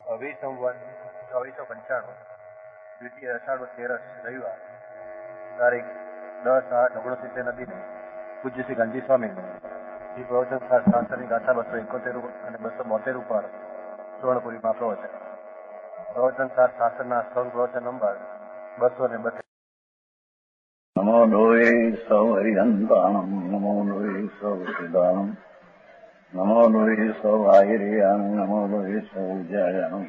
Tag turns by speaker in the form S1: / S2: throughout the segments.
S1: અભિસંવન 2495 દ્વિતીય અષાઢ 13 રવિવાર તારીખ 10/8/69 નદીને પૂજ્ય શ્રી ગાંધી સ્વામી શ્રી પ્રવચન શાસ્ત્રની ગાથા 271 અને 272 ઉપર સુવર્ણપુરીમાં પ્રવચન શાસ્ત્રના સ્થળ પ્રવચન નંબર 232.
S2: નમો લોહે સૌ હરિહંતાણમ નમો લોહે સૌ સિદાનમ નમો લોહે સૌ આયર્યાણમ નમો લોહે સૌ જયાણમ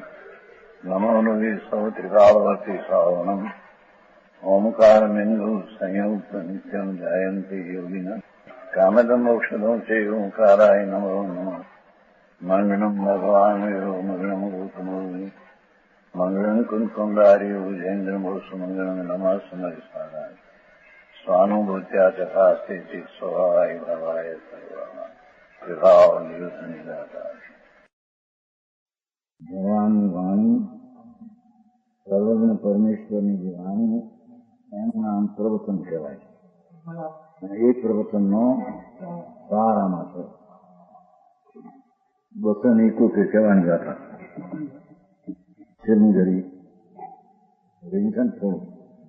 S2: નમો લોહે સૌ ત્રિકાળવતી શ્રાવણમ ઓમકાર બિંદુ સંયુક્ત નિત્યમ જયંતિ યોગિન કામદમ મોક્ષદો છે ઓંકારાય નમો નમઃ મંગળમ ભગવાન મંગળમ ગૌતમોની મંગળમ કુંકુંડાર્ય ઉજેન્દ્રમોષ મંગળમ નમઃ સમરિસ્વાદાય સ્વાનુભૂત્યા ચકાસ્તે ચિત સ્વભાવાય ભાવાય સર્વમાં વિભાવ નિયુદ્ધ નિરાકાર. ભગવાનની વાણી, સર્વજ્ઞ પરમેશ્વરની જે વાણી, એનું નામ પ્રવચન કહેવાય. એ પ્રવચનનો સાર આમાં છે. 271 કહેવાની ગાથા છેલ્લી ઘડી રિંકન થોડું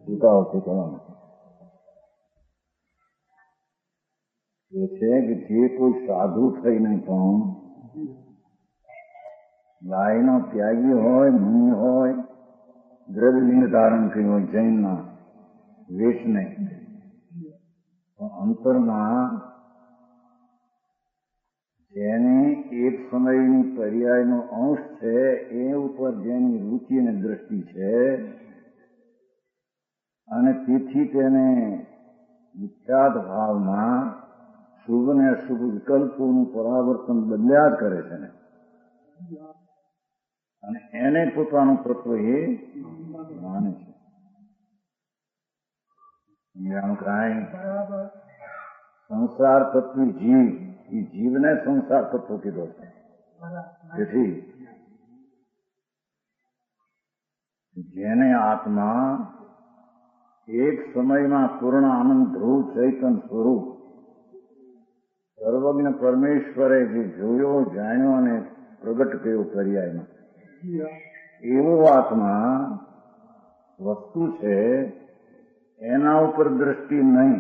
S2: ઉતાવળથી કહેવાનું એ છે કે જે કોઈ સાધુ થઈને પણ ગાયનો ત્યાગી હોય, મુનિ હોય, દ્રવ્યલિંગ ધારણ કર્યું હોય, જૈનના વેશને, અંતરમાં જેની એક સમયની પર્યાયનો અંશ છે એ ઉપર જેની રુચિ અને દ્રષ્ટિ છે અને તેથી તેને મિથ્યાત ભાવમાં શુભ ને અશુભ વિકલ્પોનું પરાવર્તન બદલ્યા જ કરે છે અને એને પોતાનું તત્વ એ માને છે. સંસાર તત્વી જીવ, એ જીવને સંસાર તત્વ કીધો છે. તેથી જેને આત્મા એક સમયમાં પૂર્ણ આનંદ ધ્રુવ ચૈતન સ્વરૂપ સર્વજ્ઞ પરમેશ્વરે જે જોયો, જાણ્યો અને પ્રગટ કર્યો પર્યાયમાં, એવો આત્મા વસ્તુ છે. એના ઉપર દ્રષ્ટિ નહીં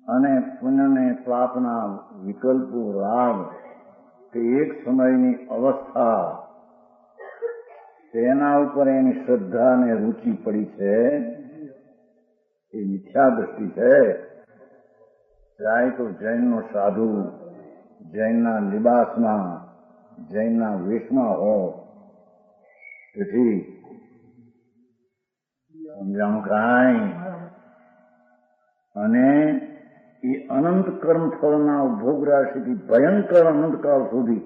S2: અને પુણ્યને પાપના વિકલ્પો, રાગ કે એક સમયની અવસ્થા, તેના ઉપર એની શ્રદ્ધા અને રુચિ પડી છે. એ મિથ્યા દ્રષ્ટિ છે. ચાહે તો જૈનનો સાધુ જૈનના લિબાસમાં, જૈનના વેશમાં હો. તેથી સમજાણું કાંઈ. અને એ અનંત કર્મફળના ભોગ રાશિથી ભયંકર અનંતકાળ સુધી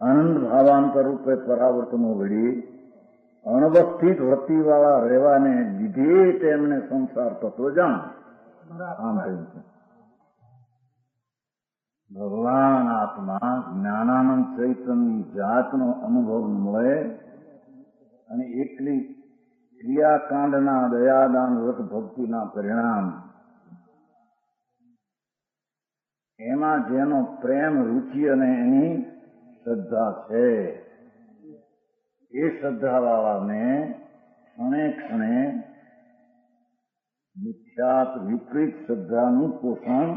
S2: આનંદ ભાવાંતર રૂપે પરાવર્તનો વળી અણવસ્થિત વૃત્તિવાળા રહેવાને લીધે તેમને સંસાર તત્વ જાણ આમ કહ્યું છે. ભગવાન આત્મા જ્ઞાનાનંદ ચૈતનની જાતનો અનુભવ મળે અને એટલી ક્રિયાકાંડના દયાદાન વ્રત ભક્તિના પરિણામ, એમાં જેનો પ્રેમ, રુચિ અને એની શ્રદ્ધા છે, એ શ્રદ્ધાવાળાને ક્ષણે ક્ષણે મિથ્યાત વિપરીત શ્રદ્ધાનું પોષણ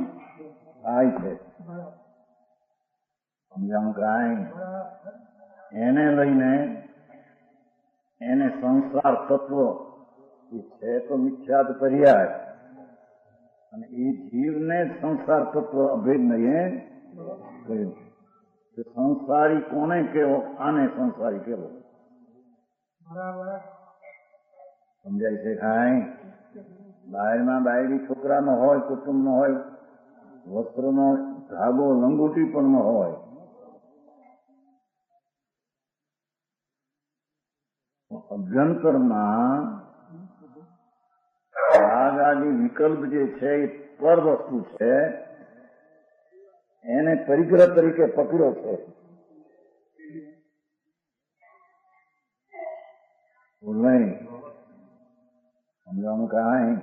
S2: થાય છે. સમજાણું કાંઈ. એને લઈને એને સંસાર તત્વ એ છે તો મિથ્યાત પર્યાય, અને એ જીવને સંસાર તત્વ અભેદ એ કહ્યું કે સંસારી કોને કેવો, આને સંસારી કેવો. સમજાય છે કાંઈ. બહારમાં બાયડી છોકરાનો હોય, કુટુંબનો હોય, વસ્ત્રનો ધાગો લંગોટી પણ ન હોય, અભ્યંતરમાં રાગ આદિ વિકલ્પ જે છે એ પર વસ્તુ છે, એને પરિગ્રહ તરીકે પકડ્યો છે. નહીં સમજાવવાનું કાંઈ.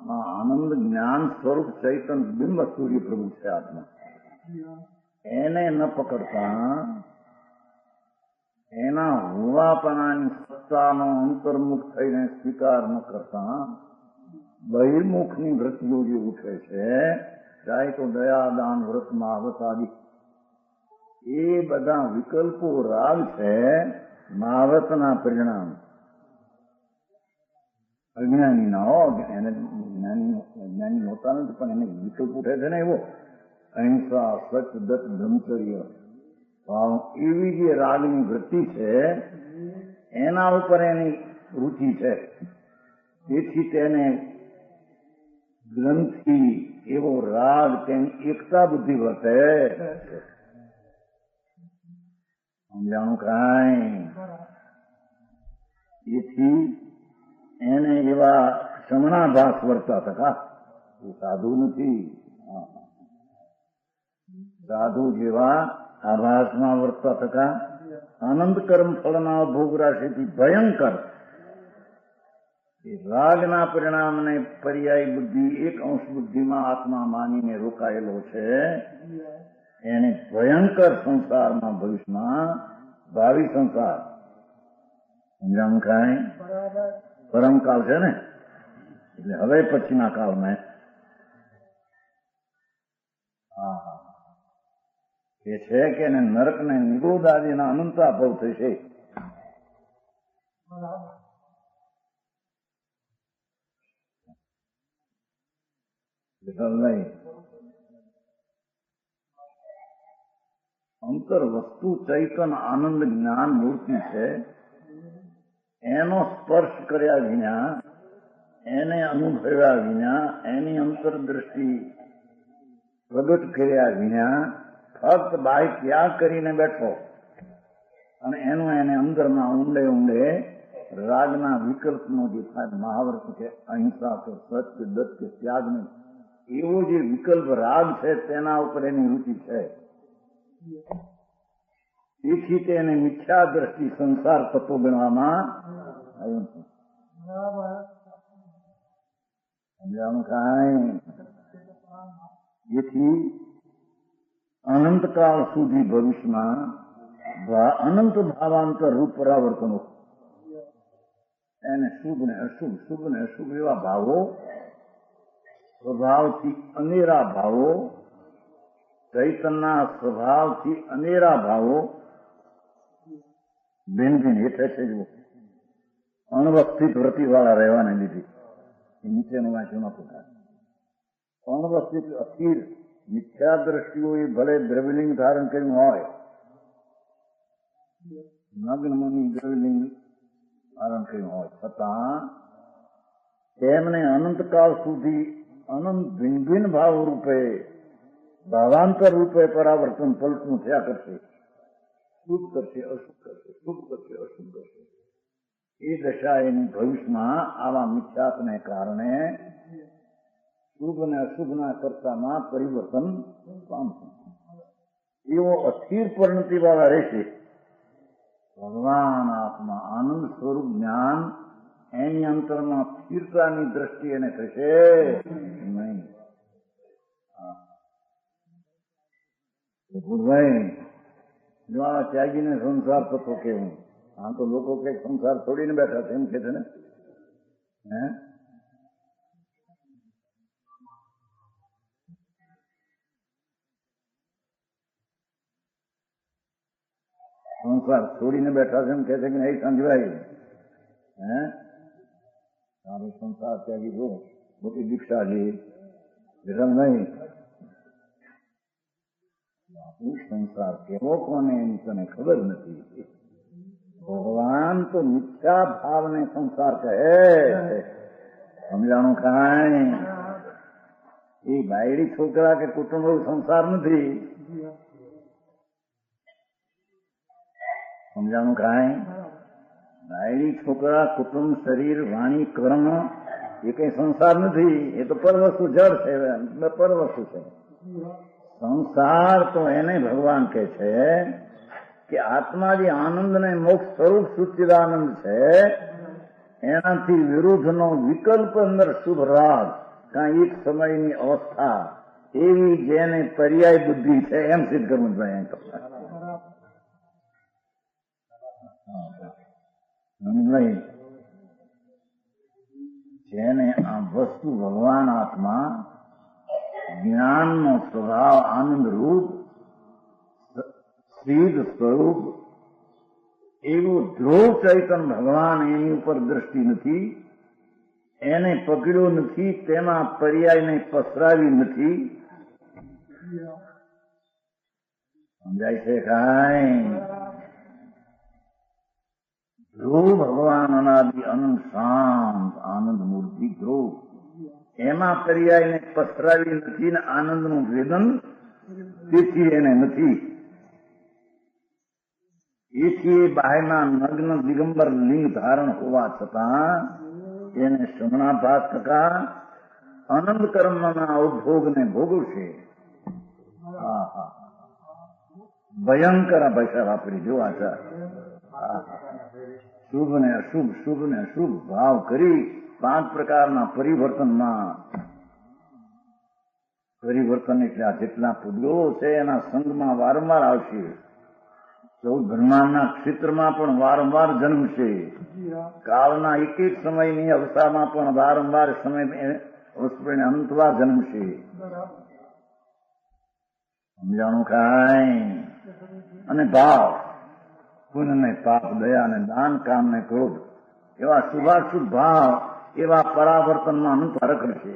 S2: આનંદ જ્ઞાન સ્વરૂપ ચૈતન બિંબ સૂર્ય પ્રભુ છે આત્મા. એને ન પકડતા એના હોવાપણાની સત્તાનો અંતર્મુખ થઈને સ્વીકાર ન કરતા બહિર્મુખની વૃત્તિઓ જે ઉઠે છે, ચાહે તો દયા, દાન, વ્રત, મહાવત આદિ, એ બધા વિકલ્પો રાગ છે મહાવતના પરિણામ. અજ્ઞાની ના હો, એને જ્ઞાની હોતા નથી, પણ એને વિકલ્પ ઉઠે છે ને એવો અહિંસા, સત્ય, દત્ત, બ્રહ્મચર્ય, એવી જે રાગની વૃત્તિ છે એના ઉપર એની રુચિ છે. તેથી તેને ગ્રંથિ એવો રાગ તેની એકતા બુદ્ધિ વર્તે. સમજાણું કાંઈ? એથી એને એવા ક્ષમણાભાસ વર્તા હતા. એ સાધુ નથી. સાધુ જેવા આભાસમાં વર્તા થતા આનંદ કર્મ ફળના ભોગ રાશિથી ભયંકર એ રાગના પરિણામને પર્યાય બુદ્ધિ એક અંશ બુદ્ધિમાં આત્મા માનીને રોકાયેલો છે. એને ભયંકર સંસારમાં ભવિષ્યમાં ભાવિ સંસાર. સમજાણું કાંઈ? પરમકાળ છે ને, એટલે હવે પછીના કાળમાં એ છે કે એને નરકને નિરોધ આદિના અનંતા ભવ થશે. નહીં અંતર વસ્તુ ચૈતન આનંદ જ્ઞાન મૂર્તિ છે. એનો સ્પર્શ કર્યા વિના, એને અનુભવ્યા વિના, એની અંતરદ્રષ્ટિ પ્રગટ કર્યા વિના ફક્ત બાહ્ય ત્યાગ કરીને બેઠો અને એનું એને અંદરમાં ઊંડે ઊંડે રાગના વિકલ્પનો જે મહાવર્ત છે, અહિંસા કે સત્ય, દત્ત કે ત્યાગને, એવો જે વિકલ્પ રાગ છે તેના ઉપર એની રુચિ છે. તેથી તેને મિથ્યા દ્રષ્ટિ સંસાર તત્વો ગણવામાં આવ્યું છે. સમજાણું કાંઈ? જેથી અનંતકાળ સુધી ભવિષ્યમાં અનંત ભાવાંતર રૂપ પરાવર્તનો, એને શુભ ને અશુભ, શુભ ને અશુભ એવા ભાવો, સ્વભાવથી અનેરા ભાવો, ચૈતનના સ્વભાવથી અનેરા ભાવો ભિન્ન ભિન્ન હેઠે છે. જુઓ, અણવસ્થિત વૃત્તિવાળા રહેવાને લીધે એ નીચેનું વાંચ્યું નતું થાય. અણવસ્થિત અસ્થિર મિથ્યા દ્રષ્ટિઓ એ ભલે દ્રવ્યલિંગ ધારણ કર્યું હોય, નગ્નમની દ્રવ્યલિંગ ધારણ કર્યું હોય, છતાં તેમને અનંતકાળ સુધી અનંત ભિન્ન ભિન્ન ભાવ રૂપે, ભાવાંતર રૂપે પરાવર્તન પલટું થયા કરશે. શુભ કરશે, અશુભ કરશે, શુભ કરશે, અશુભ કરશે. એ દશા એની ભવિષ્યમાં આવા મિથ્યાત્વને કારણે શુભ અને અશુભના કર્તામાં પરિવર્તન પામશે. એવો અસ્થિર પરિણતિ વાળા રહેશે. ભગવાન આત્મા આનંદ સ્વરૂપ જ્ઞાન એની અંતરમાં સ્થિરતાની દ્રષ્ટિ એને થશે નહીં. ભૂલભાઈ, જો આ ત્યાગીને સંસાર થતો કેવું? આ તો લોકો કઈક સંસાર છોડીને બેઠા છે એમ કે છે ને. હે, સંસાર છોડીને બેઠા છે એમ કે છે કે નહીં સમજવાય? હે, તારો સંસાર ત્યાગી જો મોટી દીક્ષા છે વિરમ નહીં. સંસાર કેવો કોને એની તને ખબર નથી. ભગવાન તો મિથ્યા ભાવને સંસાર કહે છે. સમજાણું કાંઈ? એ બાયડી છોકરા કે કુટુંબ સંસાર નથી. સમજાણું કાંઈ? બાયડી છોકરા, કુટુંબ, શરીર, વાણી, કર્મ એ કઈ સંસાર નથી. એ તો પરવસ્તુ જળ છે, પરવસ્તુ છે. સંસાર તો એને ભગવાન કહે છે કે આત્મા જે આનંદ ને મોક્ષ સ્વરૂપ સચ્ચિદાનંદ છે, એનાથી વિરુદ્ધનો વિકલ્પ અંદર શુભ રાગ, કાંઈ એક સમયની અવસ્થા એવી જેને પર્યાય બુદ્ધિ છે એમ સિદ્ધ કરવું જોઈએ. નહીં જેને આ વસ્તુ ભગવાન આત્મા જ્ઞાનનો સ્વભાવ આનંદ રૂપ સિદ્ધ સ્વરૂપ એવું ધ્રુવ ચૈતન ભગવાન એની ઉપર દ્રષ્ટિ નથી, એને પકડ્યો નથી, તેમાં પર્યાયને પસરાવી નથી. સમજાય છે કાંઈ? ધ્રુવ ભગવાન અનાદિ અનંત શાંત આનંદ મૂર્તિ ધ્રુવ, એમાં પર્યાયને પસરાવી નથી ને આનંદનું વેદન તેથી એને નથી. એથી બાહ્યના નગ્ન દિગંબર લિંગ ધારણ હોવા છતાં એને શમણાભાસ થતા અનંત કર્મના ઉપભોગને ભોગવશે. ભયંકર ભાષા વાપરી જો આચાર. શુભ ને અશુભ, શુભ ને અશુભ ભાવ કરી 5 પ્રકારના પરિવર્તન એટલે આ જેટલા પૂતગળો છે એના સંગમાં વારંવાર આવશે. 14 બ્રહ્માંડના ક્ષેત્રમાં પણ વારંવાર જન્મશે. કાળના એક એક સમયની અવસ્થામાં પણ વારંવાર સમય અંતવાર જન્મશે. સમજાણું કાંઈ? અને ભાવ પુણ્ય ને પાપ, દયા ને દાન, કામ ને ક્રોધ એવા શુભાશુભ ભાવ એવા પરાવર્તનમાં અનંત રખડશે.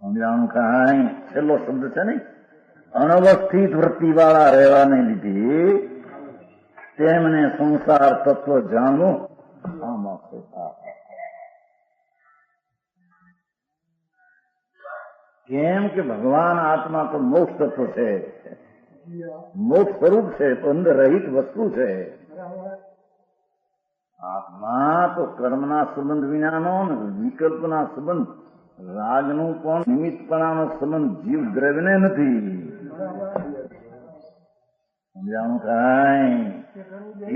S2: સમજાણું કાંઈ? છેલ્લો શબ્દ છે ને, અનવસ્થિત વૃત્તિવાળા રહેવાને લીધે તેમને સંસાર તત્વ જાણવું આમ આપશે. કેમ કે ભગવાન આત્મા તો મોક્ષ તત્વ છે, મોક્ષ સ્વરૂપ છે, બંધ રહિત વસ્તુ છે. આત્મા તો કર્મના સંબંધ વિનાનો ને વિકલ્પના સંબંધ, રાગનું પણ નિમિત્તપણાનો સંબંધ જીવ દ્રવ્યને નથી. સમજાણું કાંઈ?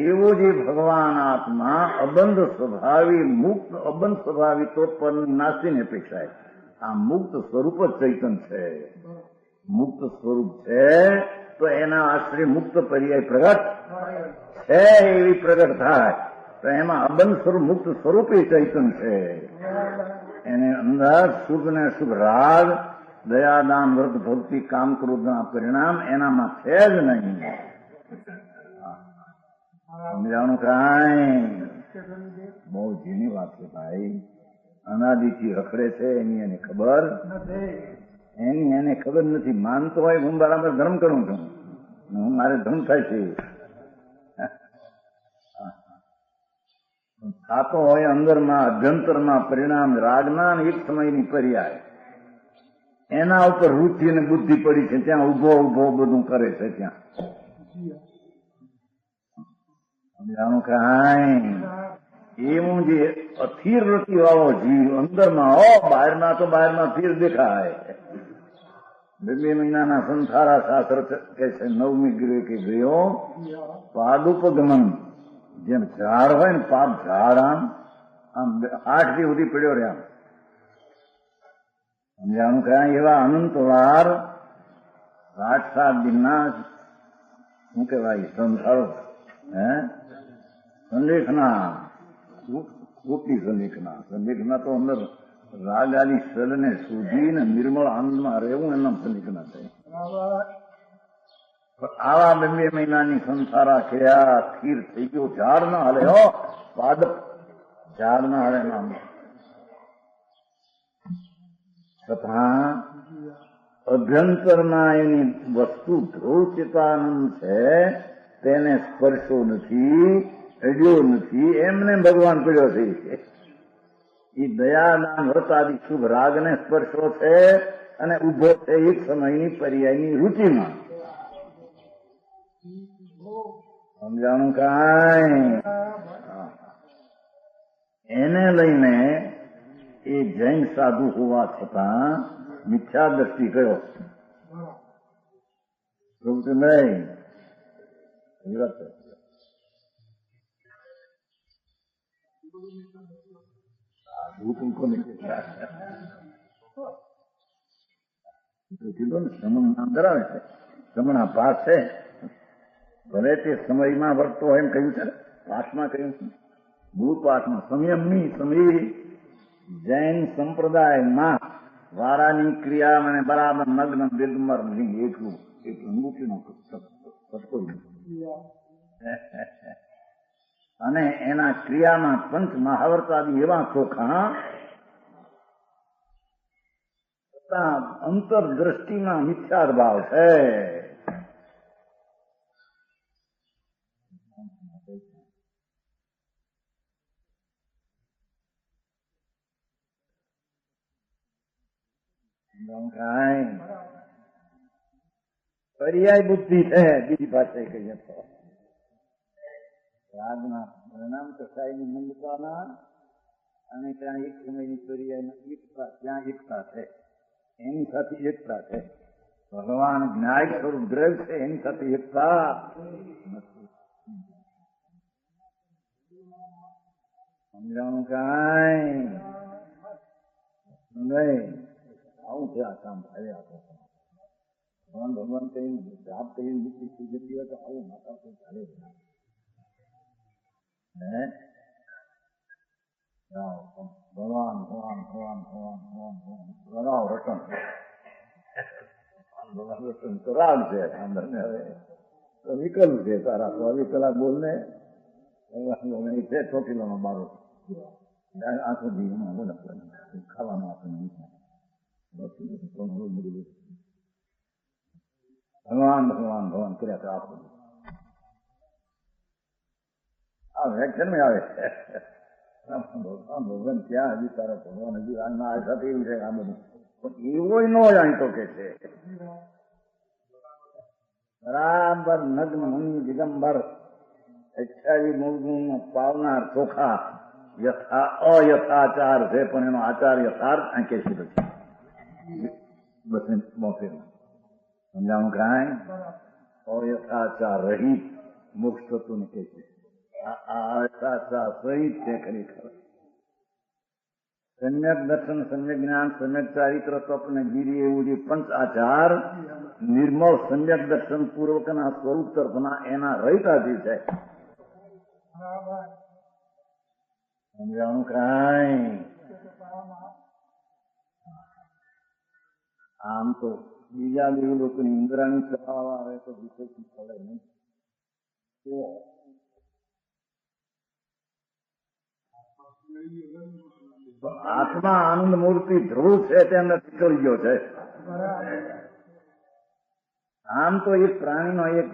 S2: એવો જે ભગવાન આત્મા અબંધ સ્વભાવી મુક્ત, અબંધ સ્વભાવી તો પણ નાસ્તીની અપેક્ષા છે. આ મુક્ત સ્વરૂપ જ ચૈતન છે. મુક્ત સ્વરૂપ છે તો એના આશ્રય મુક્ત પર્યાય પ્રગટ છે, એવી પ્રગટ થાય તો એમાં અબંધ સ્વરૂપ મુક્ત સ્વરૂપે ચૈતન છે. એને અંદર શુભ ને શુભ રાગ, દયાદાન, વ્રત, ભક્તિ, કામ, ક્રોધના પરિણામ એનામાં છે જ નહીં. સમજાણું કાંઈ? બહુ ઝીણી વાત છે ભાઈ. અનાદિથી રખડે છે એની એને ખબર નથી. માનતો હોય હું બરાબર ધર્મ કરું છું, હું મારે ધર્મ થાય છે. થતો હોય અંદરમાં અભ્યંતરમાં પરિણામ રાગના એક સમયની પર્યાય એના ઉપર રુચિ અને બુદ્ધિ પડી છે, ત્યાં ઉભો બધું કરે છે. ત્યાં સમજાણું કાંઈ? એવું જે અથીર વૃત્તિ વાળો જીવ અંદરમાં બહારમાં તો બહારમાં થીર દેખાય. 2 મહિનાના સંસારા શાસ્ત્ર કે છે 9મી ગૃહ કે ગયો પાદુપગમન, જેમ ઝાડ હોય ને પાપ ઝાડ આમ 8 દી સુધી પડ્યો રહ્યા. સમજાણું કાંઈ? એવા અનંતવાર 8-7 દિનના શું કહેવાય સંસારો સંલેખના સંલેખના તો અંદર રાગ આદિ સલને શોધીને નિર્મળ આનંદમાં રહેવું એના સંલેખના છે. આવા 2 મહિનાની સંસારા કર્યા, સ્થિર થઈ ગયો. ઝાડ ના હાલે પાદ ઝાડ ના હાલે નામ છતાં અભ્યંતરમાં એની વસ્તુ ધ્રુવ ચેતાનંદ છે, તેને સ્પર્શો નથી, અડ્યો નથી, એમને ભગવાન પડ્યો છે. એ દયાદાન વ્રત આદિ શુભ રાગને સ્પર્શો છે અને ઉભો છે એક સમયની પર્યાયની રુચિમાં. સમજાણું કાંઈ? એને લઈને એ જૈન સાધુ હોવા છતાં મિથ્યા દ્રષ્ટિ કયો નહીં. ભૂત ઉनको નહીં કીધું ને, શ્રમણ નામ ધરાવે છે, શ્રમણ આ પાઠ છે, ભલે તે સમયમાં વર્તતો હોય એમ કહ્યું છે, પાઠમાં કહ્યું છે, મૂળ પાઠમાં સંયમની સમય જૈન સંપ્રદાયમાં વારાની ક્રિયા મને બરાબર નગ્ન દિગંબર લિંગ એટલું અંગૂઠીનો કટકો અને એના ક્રિયામાં પંચ મહાવર્તાદી એવા ચોખા અંતરદ્રષ્ટિમાં મિથ્યાર ભાવ છે. પર્યાય બુદ્ધિ છે, બીજી પાસે કહીએ તો રાગના પરિણામ કસાયની મંદતાના અને ત્યાં એક સમયની પર્યાયમાં એકતા, ત્યાં એકતા છે, એની સાથે એકતા છે. ભગવાન જ્ઞાય સ્વરૂપ દ્રવ્ય છે, એની સાથે એકતા નથી. સમજાણું કાંઈ નહીં. આવું છે આ કામ થાય. આપણે ભગવાન કહીને જાપ કરીને બુદ્ધિ જતી હોય તો આવું માતા તો ચાલે ભગવાન ભગવાન ભગવાન ભગવાન ભગવાન ભગવાન રટન ભગવાન રટન તો રાગ છે. સાંભળને હવે તો વિકલ્પ છે તારા તો આવી કલાક બોલને છે ચોકીલાનો બારો આખો જીવનમાં બોલે ખાવાનું આપણને ભગવાન ભગવાન ભગવાન કર્યા તો આખો આ વ્યાખ્યાન માં આવે ભગવાન ક્યાં હજી તારા ભગવાન હજી આ સાથે એવું છે આ બધું પણ એવો ન જાણીતો કે છે બરાબર નગ્ન મુનિ દિગંબર 28 મૂળગુણ પાવનાર ચોખા અયથાચાર છે પણ એનો આચાર યથાર્થ આંકે છે. બસ મોફેર સમજાણું કાંઈ અયથાચાર રહિત મોક્ષ થતું કે છે. આ સહિત છે ખરેખર. સમ્યક દર્શન, સમ્યક જ્ઞાન, સમ્યક ચારિત્ર, તપ ને ગીરી એવું જે પંચ આચાર નિર્મળ સમ્યક દર્શન પૂર્વકના સ્વરૂપ તરફના એના રહિતાથી છે. સમજાણું કાંઈ આમ તો બીજા દેવ લોકોની ઇન્દ્રાણી ચલાવવા આવે તો વિષયથી પડે નહીં. આત્મા આનંદ મૂર્તિ ધ્રુવ છે તેને નીકળી ગયો છે. આમ તો એક પ્રાણીનો એક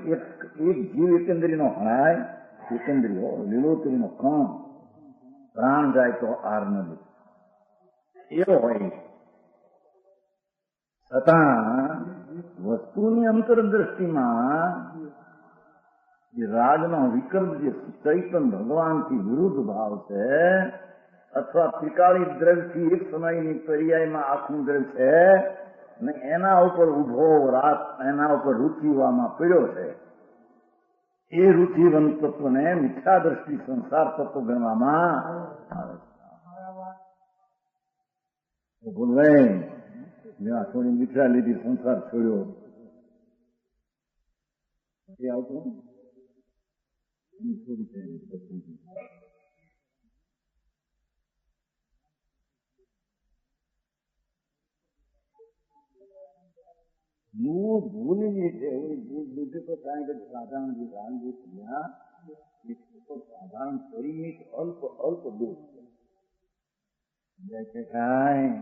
S2: જીવ એકેન્દ્રીનો હણાય, એકેન્દ્રીઓ લીલોતરીનો કણ પ્રાણ જાય તો આર નથી એવો હોય. છતાં વસ્તુની અંતરદ્રષ્ટિમાં જે રાજનો વિકલ્પ જે ચૈતન ભગવાનથી વિરુદ્ધ ભાવ છે અથવા ત્રિકાળી દ્રવ્યથી એક સમયની પર્યાયમાં આખું દ્રવ્ય છે ને એના ઉપર ઉભો રાત એના ઉપર રુચિવામાં પડ્યો છે. એ રુચિવંત તત્વને મિથ્યા દ્રષ્ટિ સંસાર તત્વ ગણવામાં આવે છે. ભૂલવાઈ જ્યાં થોડી મિથ્યા લીધી સંસાર છોડ્યો એ આવતો ભૂલી ગઈ છે. બુદ્ધિ તો કાંઈ કે સાધારણ જે રાંધી ત્યાં સાધારણ પરિમિત અલ્પ અલ્પ દોષ છે. કાંઈ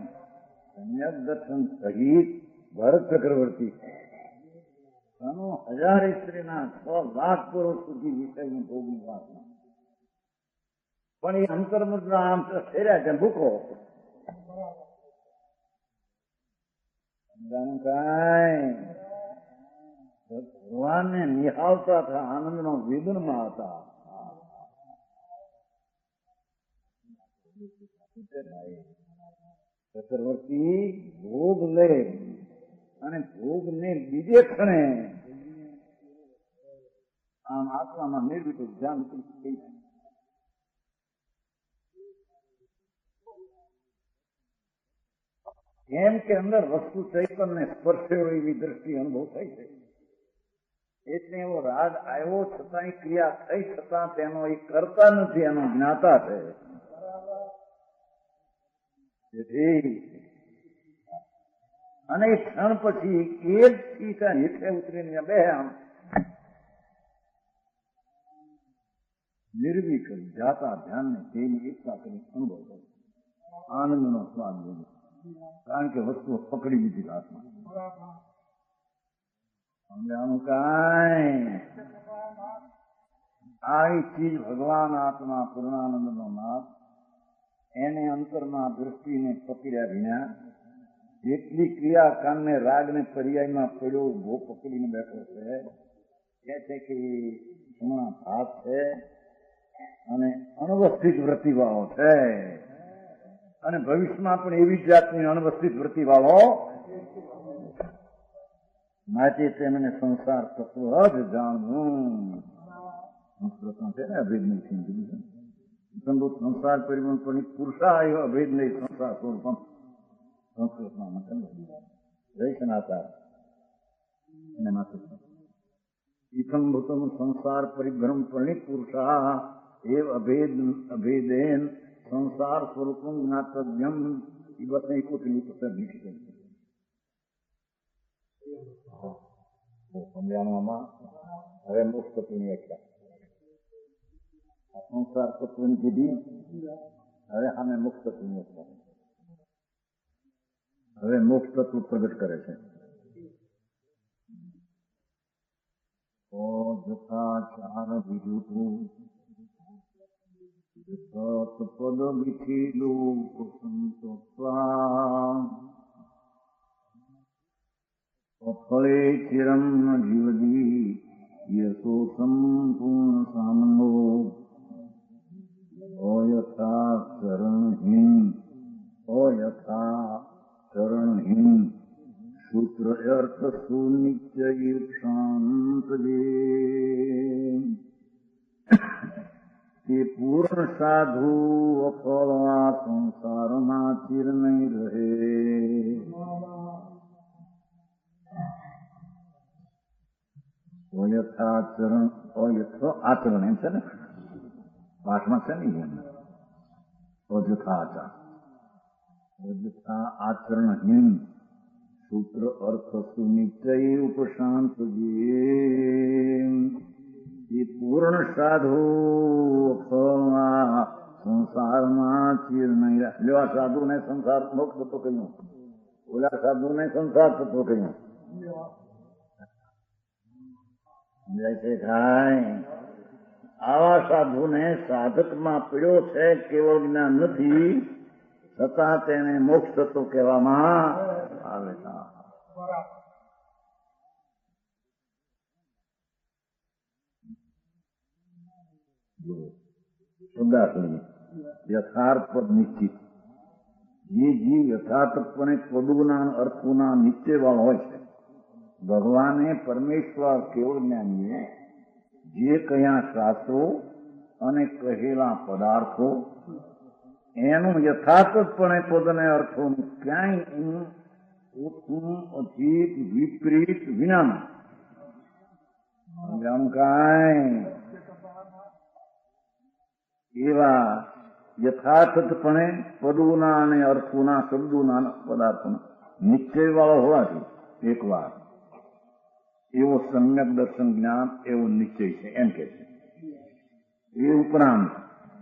S2: સમ્યક દર્શન સહિત ભરત ચક્રવર્તી 1000 સ્ત્રીના 6 લાખ પુરુષ સુધી વિષયની ભોગની વાસના પણ એ અંતર્મુદ્રા આમ તો ફેર્યા છે ભૂખો. કાંઈ ભગવાનને નિહાળતા હતા, આનંદનો વેદનમાં હતા. ચક્રવર્તી ભોગ લે અને ભોગ ને બીજે ક્ષણે આમ આત્મામાં નિર્વિકલ્પ ધ્યાન થઈ જાય. એમ કે અંદર વસ્તુ ચૈતન્ય સ્પર્શે એવી દ્રષ્ટિ અનુભવ થાય છે. એટલે એવો રાગ આવ્યો છતાં ક્રિયા થઈ છતાં તેનો એ કરતા નથી, એનો જ્ઞાતા છે. અને એ ક્ષણ પછી એક થી ત્યાં હેઠે ઉતરીને બે આમ નિર્વિકલ જાતા ધ્યાનને તેની એકતા કરી અનુભવ કર્યો, આનંદનો સ્વાદ લીધો. કારણ કે વસ્તુઓ પકડી લીધી હાથમાં. સમજાનું કાંઈ આવી ચીજ ભગવાન આત્મા પૂર્ણાનંદનો નાથ એને અંતરમાં દૃષ્ટિને પકડ્યા વિના જેટલી ક્રિયા કાનને રાગને પર્યાયમાં પડ્યો ઉભો પકડીને બેઠો છે કે હમણાં ભાત છે અને અનવસ્થિત વૃત્તિવાળો છે, અને ભવિષ્યમાં પણ એવી જાતની અનવસ્થિત વૃત્તિવાળો. માટે તેમને સંસાર તત્વ જ જાણવું. સંસ્કૃતમાં છે ને અભેદ નહીં, સંસાર પરિવહન પણ પુરુષા એવો અભેદ નહીં સંસાર સ્વરૂપમ સંસ્કૃતમાં દર્શનાતા એને માથે ઇથંભૂતમ સંસાર પરિભ્રમ પરણિત પુરુષા એવ અભેદેન સંસાર સ્વરૂપમ જ્ઞાતવ્યમ. એ બસ કોટલી પુસ્તક લીખી છે. સમજાવવામાં હવે મુક્ત તત્વની વ્યાખ્યા, સંસાર તત્વની કીધી, હવે આમે મુક્ત તત્વની વ્યાખ્યા. હવે મોક્ષ તત્વ પ્રગટ કરે છે. જથાચાર વિરુદ્ધ પદ વિખીલું ફળે ચિરમ જીવદી યશો સંપૂર્ણ સામનો અયથા શરણહીન સૂત્ર અર્થ સુનિશ્ચય શાંત તે પૂર્ણ સાધુ અફળવા સંસારમાં ચિર નહીં રહે. આચરણ એમ છે ને પાઠમાં છે ને અજથા આચરણહીન સૂત્ર અર્થ સુનિશ્ચય ઉપશાંત એ પૂર્ણ સાધુ સંસારમાં ચીર નહીં રહે. આ સાધુ ને સંસાર મોક્ષ થતો કહ્યું, ઓલા સાધુ ને સંસાર થતો કહ્યું. સમજાય છે કાંઈ? આવા સાધુને સાધકમાં પીડ્યો છે, કેવળ જ્ઞાન નથી, છતાં તેને મોક્ષ તત્વ કહેવામાં આવે છે. યથાર્થ પદ નિશ્ચિત. જે જીવ યથાર્થપણે પદોના અર્થોના નિશ્ચયવાળો હોય છે, ભગવાને પરમેશ્વર કેવળ જ્ઞાનીએ જે કયા શાસ્ત્રો અને કહેલા પદાર્થો એનું યથાર્થપણે પદને અર્થોનું ક્યાંય અધિક વિપરીત વિનાનું સમજાણું કાંઈ એવા યથાર્થપણે પદોના અને અર્થોના શબ્દોના પદાર્થોના નિશ્ચયવાળો હોવાથી એક વાર એવો સમ્યક દર્શન જ્ઞાન એવો નિશ્ચય છે એમ કે છે. એ ઉપરાંત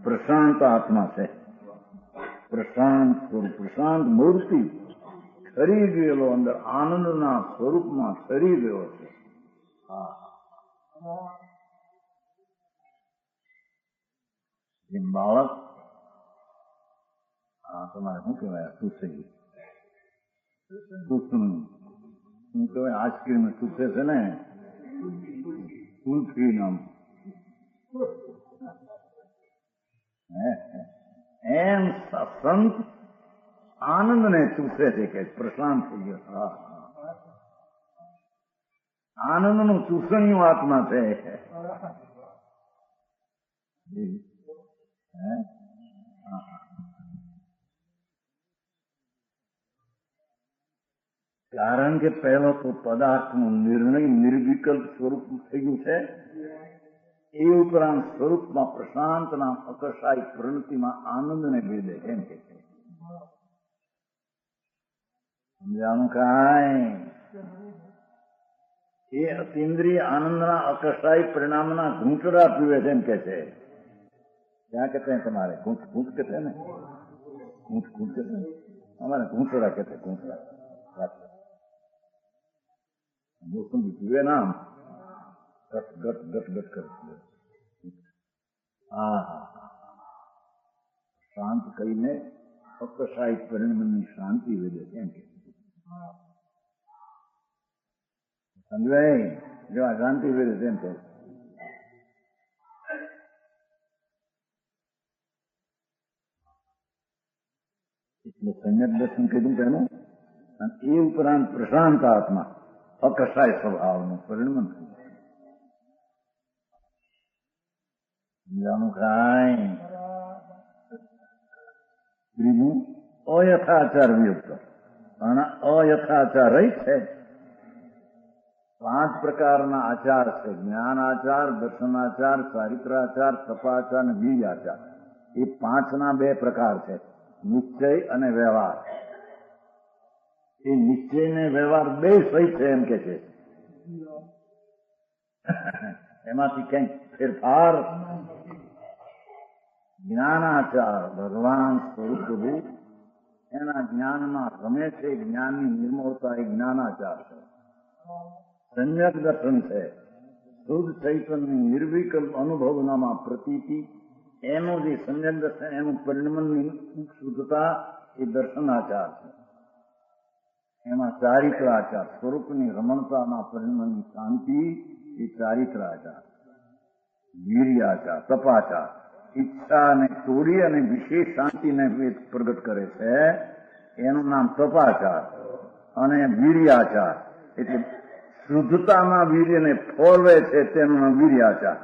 S2: પ્રશાંત આત્મા છે, પ્રશાંત સ્વરૂપ, પ્રશાંત મૂર્તિ ઠરી ગયેલો અંદર આનંદના સ્વરૂપમાં ઠરી ગયો છે. જેમ બાળક તમારે શું કહેવાય સુસઈ શું કહેવાય આઈસ્ક્રીમ ચૂસે છે ને કુલ્ફી નામ, એમ સંત આનંદ ને ચૂસે છે કે પ્રશાંત થઈ ગયો. આનંદ નું ચૂસણીયું આત્મા છે. કારણ કે પહેલો તો પદાર્થનું નિર્ણય નિર્વિકલ્પ સ્વરૂપ થઈ ગયું છે. એ ઉપરાંત સ્વરૂપમાં પ્રશાંતના અકશાય પ્રણતિમાં આનંદને ભેદે એમ કે છે. સમજાણું કાંઈ? એ અતિન્દ્રિય આનંદના અકશાય પરિણામના ઘૂંટડા પીવે છે એમ કે છે. क्या कहते हैं तुम्हारे? घूंट घूंट कहते हैं ना, घूंट घूंट कहते हैं, हमारे घूंटड़ा कहते हैं, घूंटड़ा मौसम भी पीवे ना, गट गट गट गट करते. હા શાંત કહીને અકશાય પરિણામની શાંતિ વધે છે એમ કે સમજાય. જો આ શાંતિ વધે છે એમ કે એટલે સમ્યક દર્શન કીધું તેનું. અને એ ઉપરાંત પ્રશાંત આત્મા અકશાય સ્વભાવનું પરિણમન થયું. સમજાનું કાંઈ? ત્રીજું અયથાચાર વિયુક્ત. અને અયથાચાર રહી છે. 5 પ્રકારના આચાર છે. જ્ઞાનાચાર, દર્શનાચાર, ચારિત્રાચાર, તપાચાર અને બીજાચાર. એ 5ના 2 પ્રકાર છે, નિશ્ચય અને વ્યવહાર. એ નિશ્ચય ને વ્યવહાર 2 સહિત છે એમ કે છે. એમાંથી કંઈક ફેરફાર. જ્ઞાનાચાર ભગવાન સ્વરૂપ રૂપ એના જ્ઞાનમાં રમે છે. જ્ઞાનની નિર્મળતા એ જ્ઞાનાચાર છે. સમ્યક દર્શન છે. શુદ્ધ ચૈતન્ય નિર્વિકલ્પ અનુભવનામાં પ્રતીતિ. એનું જે સમ્યક દર્શન એનું પરિણમનની શુદ્ધતા એ દર્શનાચાર છે. એમાં ચારિત્રાચાર સ્વરૂપની રમણતાના પરિણમનની શાંતિ એ ચારિત્રાચાર. વીર્યાચાર, તપાચાર ઈચ્છાને તોડી અને વિશેષ શાંતિને પ્રગટ કરે છે એનું નામ તપાચાર. અને વીર્યાચાર એટલે શુદ્ધતામાં વીર્યને ફોરવે છે તેનું નામ વીર્યાચાર.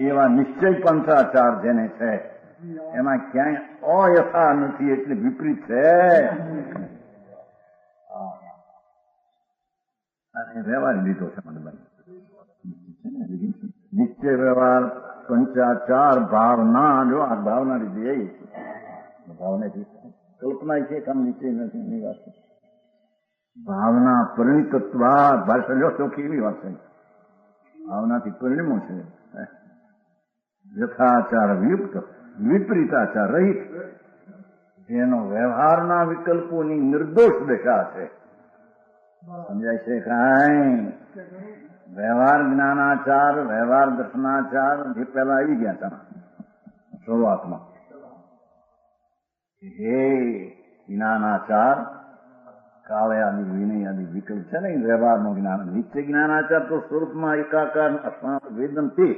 S2: એવા નિશ્ચય પંચાચાર જેને છે એમાં ક્યાંય અયથા નથી એટલે વિપરીત છે. અને વ્યવહાર લીધો છે મને નિશ્ચય વ્યવહાર પંચાચાર ભાવના. જો આ ભાવના લીધી એ ભાવના કલ્પના છે કામ નિશ્ચય નથી એની વાત. ભાવના પરિણિતત્વા ભાષા લો ચોખ્ખી એવી વાત છે. ભાવનાથી પરિણમો છે. યથાચાર વિયુક્ત વિપરીતાચાર રહિત જેનો વ્યવહારના વિકલ્પોની નિર્દોષ દશા છે. સમજાય છે કાંઈ? વ્યવહાર જ્ઞાનાચાર, વ્યવહાર દર્શનાચાર જે પહેલા આવી ગયા હતા શરૂઆતમાં. હે જ્ઞાનાચાર કાળે આદિ વિનય આદિ વિકલ્પ છે ને વ્યવહારનું જ્ઞાન. નિશ્ચય જ્ઞાનાચાર તો સ્વરૂપમાં એકાકાર વેદન તે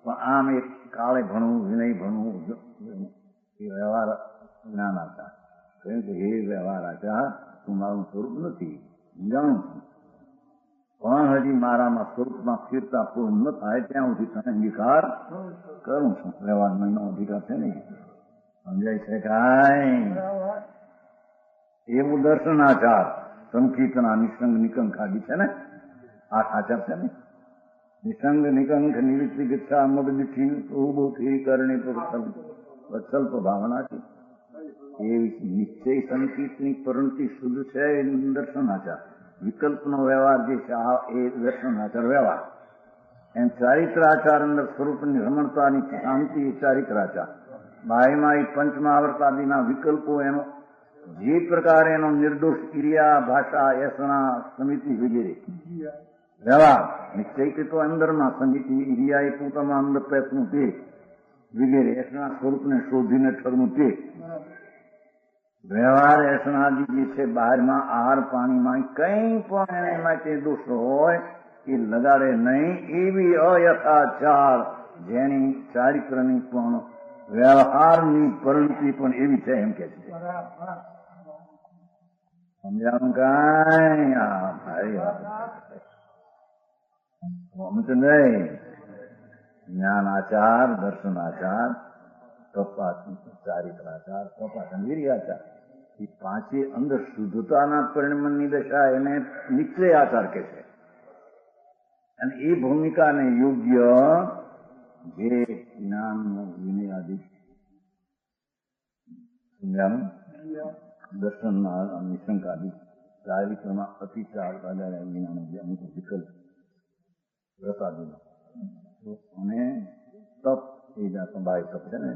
S2: પણ આમ એક કાળે ભણવું વિનય ભણવું એ વ્યવહાર જ્ઞાનાચાર. કહ્યું કે હે વ્યવહાર આચાર તું મારું સ્વરૂપ નથી જાણું છું, પણ હજી મારામાં સ્વરૂપમાં સ્થિરતા પૂર્ણ ન થાય ત્યાં સુધી તને અંગીકાર કરું છું. વ્યવહાર મહિનો અધિકાર છે ને. સમજાય છે કાંઈ? એવું દર્શનાચાર સંકીર્તના નિસંગ નિકંખ આદિ છે ને 8 આચાર છે ને. નિસંગ નિકંખ નિવૃત્તિ ગચ્છા મગનિઠી ઉભૂથી કરણી વત્સલ્પ ભાવના છે. એ નિશ્ચય સંકિતની પરિણતિ શુદ્ધ છે એ દર્શનાચાર. વિકલ્પનો વ્યવહાર જે છે એ દર્શનાચાર વ્યવહાર. એમ ચારિત્રાચાર અંદર સ્વરૂપની રમણતાની શાંતિ એ ચારિત્રાચાર. બાહ્યમાં એ પંચમહાવર્તાદિના વિકલ્પો એનો જે પ્રકારે એનો નિર્દોષ ક્રિયા ભાષા યસના સમિતિ વગેરે વ્યવહાર. નિશ્ચય કે તો અંદરમાં સમિતિ ક્રિયા એ પોતામાં અંદર પેસનું તે વગેરે યસના સ્વરૂપને શોધીને ઠરવું તે વ્યવહાર યસનાદિ જે છે બહારમાં આહાર પાણીમાં કંઈ પણ એને માટે દોષ હોય એ લગાડે નહીં. એવી અયથાચાર જેની ચારિત્રની પણ વ્યવહારની પરિણતિ પણ એવી છે એમ કે છે. સમજાવું કાંઈ? હા ભાઈ તો નહીં. જ્ઞાનાચાર, દર્શનાચાર, ચારિત્રાચાર, વીર્યાચાર એ પાંચે અંદર શુદ્ધતાના પરિણમનની દશા એને નિશ્ચય આચાર કે છે. અને એ ભૂમિકાને યોગ્ય જે જ્ઞાન વિનય આદિ સમજાણું દર્શન નિશંક આદિ ચારિત્રમાં અતિચાર જ્ઞાન અમુક વિકલ્પ વ્રત આદિનો અને તપ એ જાતનો બાહ્ય તપ છે ને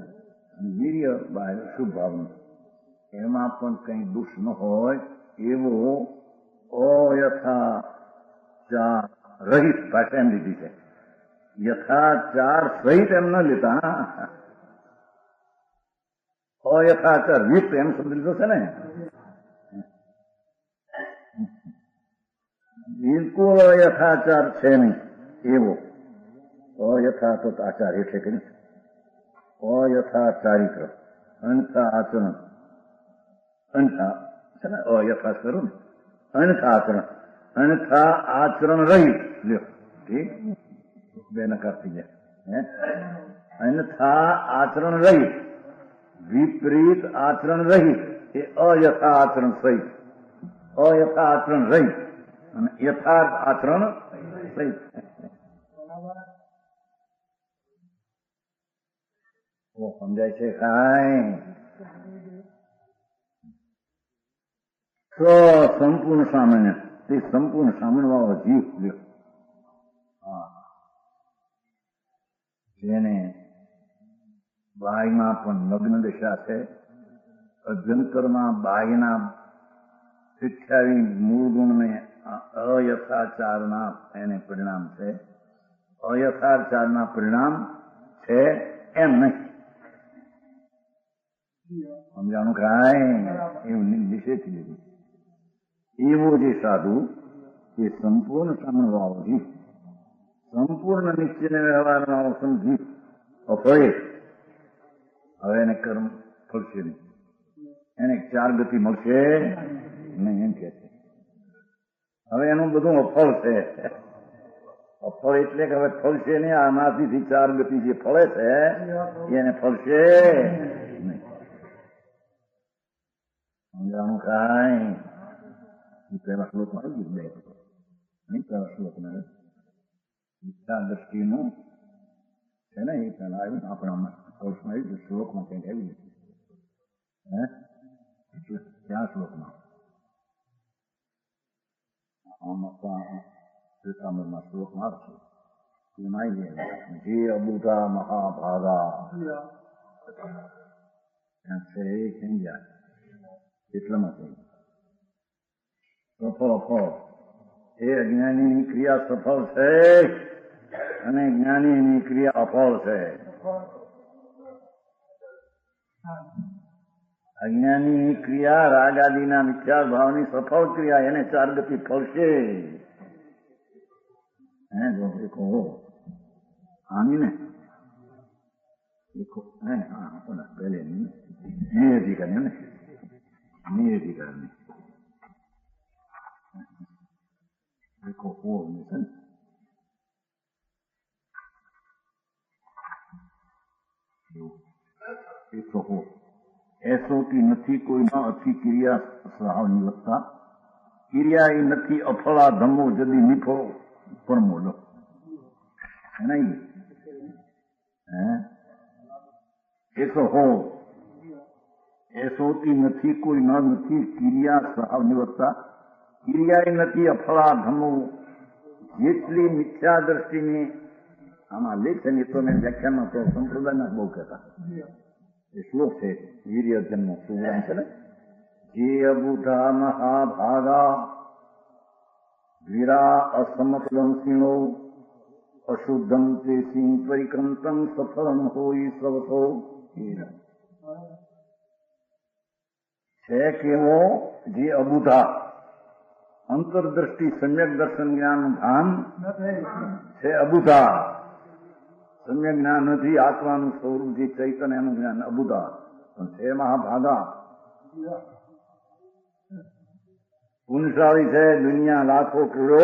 S2: અને વીર્ય બાહ્ય શુભ ભાવનું એમાં પણ કંઈ દોષ ન હોય એવો અયથાચાર રહિત ભાષા એમ લીધી છે. યથાચાર સહિત એમ ન લેતા, અયથાચાર યુક્ત એમ શબ્દ લીધો છે ને. બિલકુલ અયથાચાર છે નહીં એવો અયથા તો આચાર એટલે કે અયથા ચારિત્ર અન્યથા આચરણ અન્યથા છે ને અયથા કરું ને અન્યથા આચરણ અન્યથા આચરણ રહિત લ્યો ઠીક બે નકાર થઈ જાય. અન્યથા આચરણ રહિત વિપરીત આચરણ રહિત એ અયથા આચરણ સહિત અયથા આચરણ રહિત અને યથાર્થ આચરણ સહિત. સમજાય છે કાંઈ? સંપૂર્ણ સામાન્ય તે સંપૂર્ણ સામાન્ય વાળો જીવ લ્યો જેને બાહ્યમાં પણ લગ્ન દશા છે, અભ્યંતરમાં બાહ્યના શિક્ષાવી મૂળ ગુણને અયથાચારના એને પરિણામ છે. અયથાચારના પરિણામ છે એમ નહીં. સમજાણું કાંઈ? એવું નિષેધ લીધું. એવો જે સાધુ એ સંપૂર્ણ સામણ વાળો જીવ, સંપૂર્ણ નિશ્ચય વ્યવહારમાં સમજી અફળે હવે એને કર્મ ફળશે નહીં, એને 4 ગતિ મળશે નહીં એમ કે છે. હવે એનું બધું અફળ છે. અફળ એટલે કે હવે ફળશે નહીં. આનાથી 4 ગતિ જે ફળે છે એને ફળશે નહીં. સમજાણું કાંઈ? પહેલા શ્લોકમાં આવી ગયું. નહીં પહેલા શ્લોકમાં વિચાર દ્રષ્ટિનું છે ને એ પહેલા આવ્યું આપણા કોર્સમાં આવ્યું હતું. શ્લોકમાં કંઈક આવી ગયું એટલે ત્યાં શ્લોકમાં શ્વેતાંબરમાં શ્લોકમાં આવશે એમાં આવી જાય જે અબુધા મહાભાગા ત્યાં છે એ સમજ્યા એટલામાં થઈ સફળ અફળ એ અજ્ઞાનીની ક્રિયા સફળ છે અને જ્ઞાનીની ક્રિયા અફળ છે. અજ્ઞાનીની ક્રિયા રાગ આદિના મિથ્યા ભાવની સફળ ક્રિયા એને 4 ગતિ ફળશે. આની ને પહેલે નિયધિકારી ને નિયધિકારી એસોટી નથી કોઈમાં અતિ ક્રિયા સહાવની વત્તા ક્રિયા એ નથી અફળા ધમો જદી નિફળો પરમો લો નહીં એસો હો એસોટી નથી કોઈ નથી ક્રિયા સહાવની વત્તા ક્રિયા એ નથી અફળા ધમો જેટલી મિથ્યા દ્રષ્ટિની આમાં લેખ છે તો મેં વ્યાખ્યાનમાં તો સંપ્રદાયના બહુ કહેતા એ શ્લોક છે વીર્ય જન્મ સુગ્રામ છે ને જે અબુધા મહાભાગા વીરા અસમતલંસીણો અશુદ્ધમ તે સિંહ પરિક્રંતમ સફળમ હોય સવતો છે કેવો જે અબુધા અંતરદ્રષ્ટિ સમ્યક દર્શન જ્ઞાન ભાન છે અબુધા સમ્યક જ્ઞાન નથી આત્માનું સ્વરૂપ જે ચૈતન્ય એનું જ્ઞાન અબુધા પણ છે મહાભાગા પુણ્યશાળી છે દુનિયા લાખો કરોડો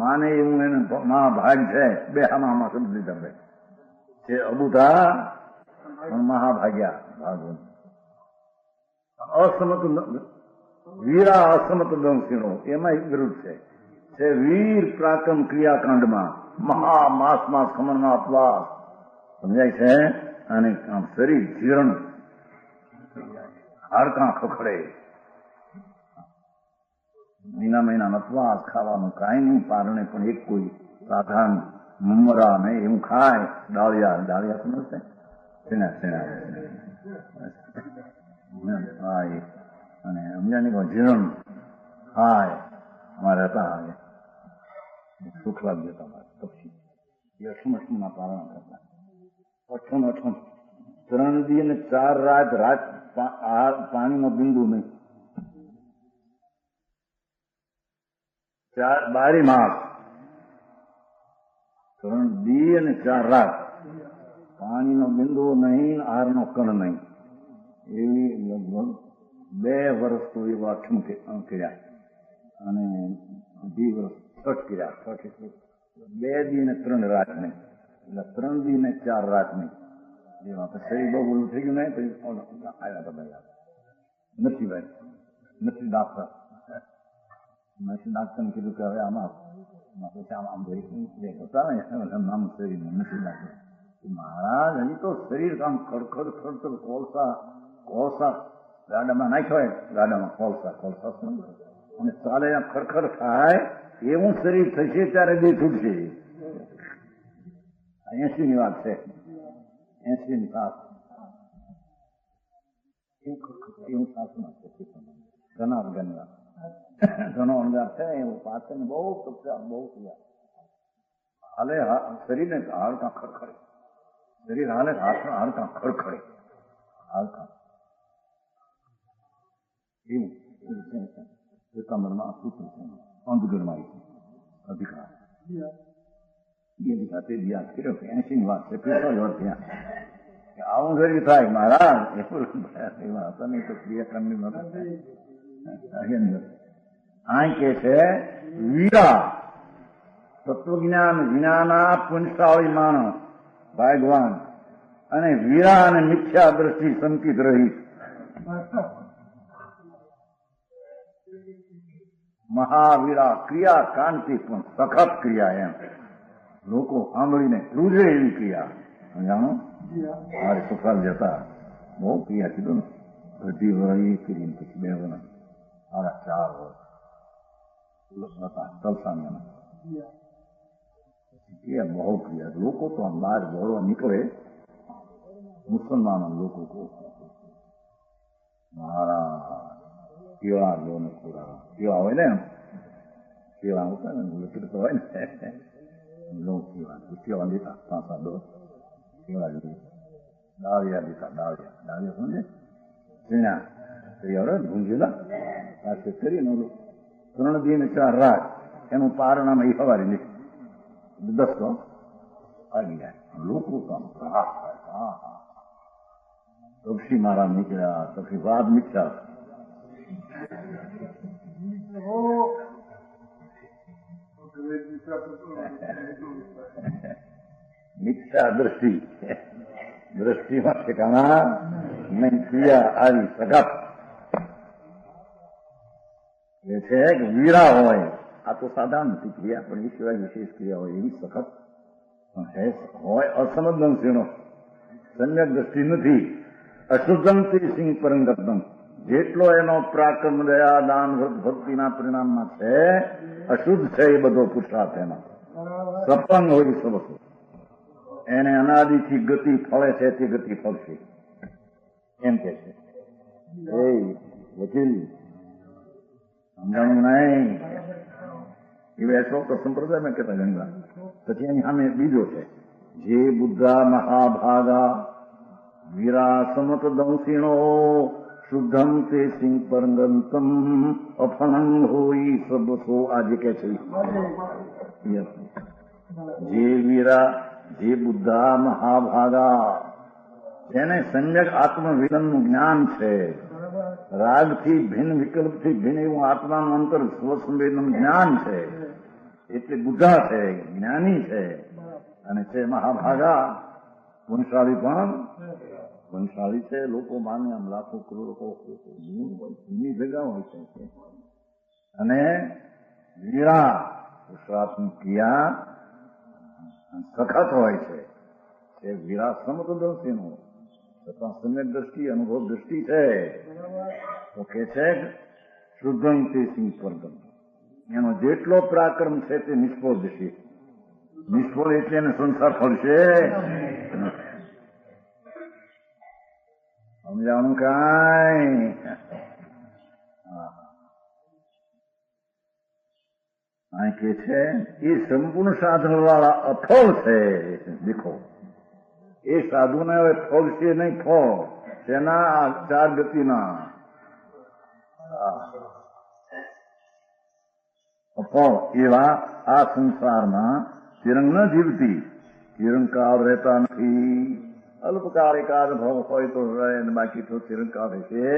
S2: માને એવું એને મહાભાગ છે બે આમાં સમજી લીધા છે અબુધા પણ મહાભાગ્યા ભાગવન અસમત વીરા અસમત દંશીણો એમાં એક વિરુદ્ધ છે વીર પ્રાકમ ક્રિયાકાંડમાં મહામાસમાં ખમણનો અપવાસ સમજાય છે. અને આમ શરીર જીર્ણ, હાડકાં ખખડે, મહિના અપવાસ ખાવાનું કાંઈ નહીં, પારણે પણ એક કોઈ સાધારણ મમરા ને એવું ખાય, ડાળિયા સમજશે અને સમજાની જીર્ણ ખાય અમારે હતા સુખ લાગ્યો તમારે પછી અઠમના પારણ કરતા અઠમ 3 દી અને 4 રાત પાણીનો બિંદુ નહીં, 12 માસ 3 દી અને 4 રાત પાણીનો બિંદુ નહીં, આહારનો કણ નહીં, એવી લગભગ 2 વર્ષ તો એવા અઠમ કર્યા અને 2 વર્ષ છઠ કર્યા. છઠ એટલે 2 દી ને 3 રાત નહીં, એટલે 3 દી ને 4 રાત નહીં. એવા શરીર બહુ બોલું થઈ ગયું નહીં, પછી આવ્યા હતા ભાઈ નથી ભાઈ નથી ડાક્ટર ને કીધું કે હવે આમાં પછી આમ હતા ને નામ શરીરમાં નથી ડાક્ટર. મહારાજ હજી તો શરીર આમ ખડખડ કોલસા ગાડામાં નાખ્યો હોય, ગાડામાં કોલસા અને ચાલે આમ ખડખડ થાય એવું શરીર થશે ત્યારે બે છૂટશે. 80 ની વાત છે, 80 ની સાસ એવું સાસમાં છે ઘણા ઘણો અંગાર છે એવું પાછળ બહુ તપસ્યા બહુ થયા હાલે શરીરને હાડકાં ખડખડે, શરીર હાલે હાડકાં ખડખડે, હાડકાં એવું એકાંબરમાં સૂત્ર છે, અંધગરમાં અધિકાર તે વ્યાસ કર્યો 80 ની વાત છે, 45 વર્ષ થયા આવું શરીર થાય મહારાજ એવું હતા નહીં તો ક્રિયાક્રમની અહીં કે છે વીરા તત્વજ્ઞાન વિનાના પુંસાળી માણસ ભાગવાન અને વીરા અને મિથ્યા દ્રષ્ટિ સંકિત રહી મહાવીરા ક્રિયા કાંતિ પણ સખત ક્રિયા એમ લોકો સાંભળીને રૂજે એવી ક્રિયા જાણો મારે સફળ જતા બહુ ક્રિયા કીધું ને બધી વળી કરીને પછી 2 વર્ષ 4 વર્ષ હતા તલસામ્યાના ક્રિયા બહુ ક્રિયા લોકો તો આમ બહાર દોડવા નીકળે મુસલમાનો લોકો મારા કેળા દોને ખોરા કેળા હોય ને કેળા હોતા ને લકડ તો હોય ને કેળા લીધા 5 દો કેળા લીધી ડાળિયા લીધા ડાળિયા સમજે ઝીણા ભૂંજેલા પાસે કરીને 3 દી ને 4 રાત એનું પારણામાં એ સવારે નીકળી 10 તો આવી જાય લોકો તો તપસી મારા નીકળ્યા પછી વાત નીકળ્યા મિથ્યા દ્રષ્ટિમાં ઠેકાણા નહીં, ક્રિયા આવી સખત એ છે કે વીરા હોય આ તો સાધારણ નથી ક્રિયા પણ એ સિવાય વિશેષ ક્રિયા હોય એવી સખત હોય અસમદંશીનો સમ્યક દ્રષ્ટિ નથી. અશુદ્ધમથી સિંહ પરંગતમ જેટલો એનો પરાક્રમ દયા દાન ભક્તિના પરિણામમાં છે અશુદ્ધ છે એ બધો પુરુષાર્થ એમાં સપંગ હોય સબસો એને અનાદિથી ગતિ ફળે છે તે ગતિ ફળશે એમ કે છે. એ વકીલ સમજાણું નહીં એ વૈષ્ણવ તો સંપ્રદાયમાં કહેતા ઘણી પછી એની સામે બીજો છે જે બુદ્ધા મહાભાગા વિરાસમત દંશીણો શુદ્ધમ તે સિંહ પરંગંતમ અફણંગ હોય સબસો આજે કે છે જે વીરા જે બુદ્ધા મહાભાગા જેને સમ્યક આત્મવિલનનું જ્ઞાન છે, રાગથી ભિન્ન વિકલ્પથી ભિન્ન એવું આત્માનું અંતર સ્વસંવેદનનું જ્ઞાન છે એટલે બુદ્ધા છે, જ્ઞાની છે અને છે મહાભાગા પુણશાળી પણ વંશાળી છે, લોકો માને આમ લાખો કરોડો જૂની ભેગા હોય છે. અને વીરા પુરુષાર્થની ક્રિયા સખત હોય છે. એ વીરા સમતદર્શીનું છતાં સમ્યક દ્રષ્ટિ, અનુભવ દ્રષ્ટિ છે. તો કે છે શુદ્ધમ તે સિંહ સ્વર્ગમ, એનો જેટલો પરાક્રમ છે તે નિષ્ફળ જશે. નિષ્ફળ એટલે એને સંસાર ફળશે. સમજાણું કાંઈ? અહીં કે છે એ સંપૂર્ણ સાધન વાળા અફળ છે. દેખો એ સાધુને હવે ફળ છે નહીં, ફળ તેના 4 ગતિના અફળ એવા આ સંસારમાં તિરંગ ન જીવતી, તિરંગકાળ રહેતા નથી. અલ્પકાળ એકાદ ભાવ હોય તો રહે, બાકી તો તિરંગકાળ રહેશે.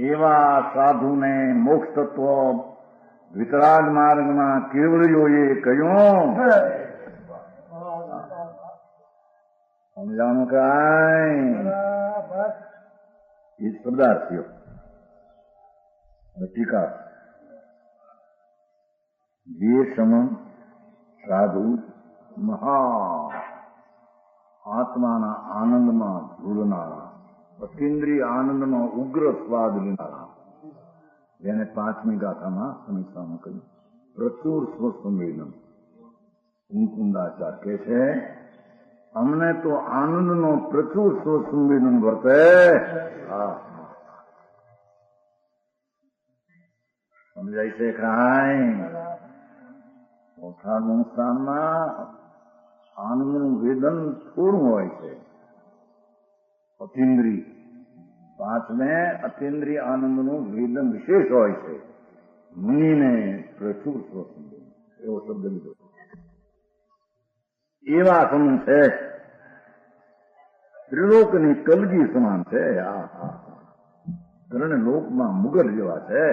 S2: એવા સાધુને મોક્ષ તત્વ વિતરાગ માર્ગમાં કેવળીઓએ કહ્યું. સમજાણું કાંઈ? એ પદાર્થીઓ ટીકા જે સમન સાધુ મહા આત્માના આનંદમાં ઝૂલનારા, અતિન્દ્રિય આનંદમાં ઉગ્ર સ્વાદ લેનારા, જેને 5મી ગાથામાં સમીક્ષામાં કહ્યું પ્રચુર સ્વસંવેદન. મુકુંદાચાર્ય કહે છે અમને તો આનંદનો પ્રચુર સ્વસંવેદન વર્તે. સમજાય છે કાંઈ? ચોથા ગુણસ્થાનમાં આનંદનું વેદન થોડું હોય છે. અતિન્દ્રિય 5મે અતિન્દ્રિય આનંદનું વેદન વિશેષ હોય છે. મુનિને પ્રચુર સ્વસંવેદન એવો શબ્દ લીધો. એવા સમન છે, ત્રિલોકની કલગી સમાન છે. ત્રણે લોકમાં મુગલ જેવા છે.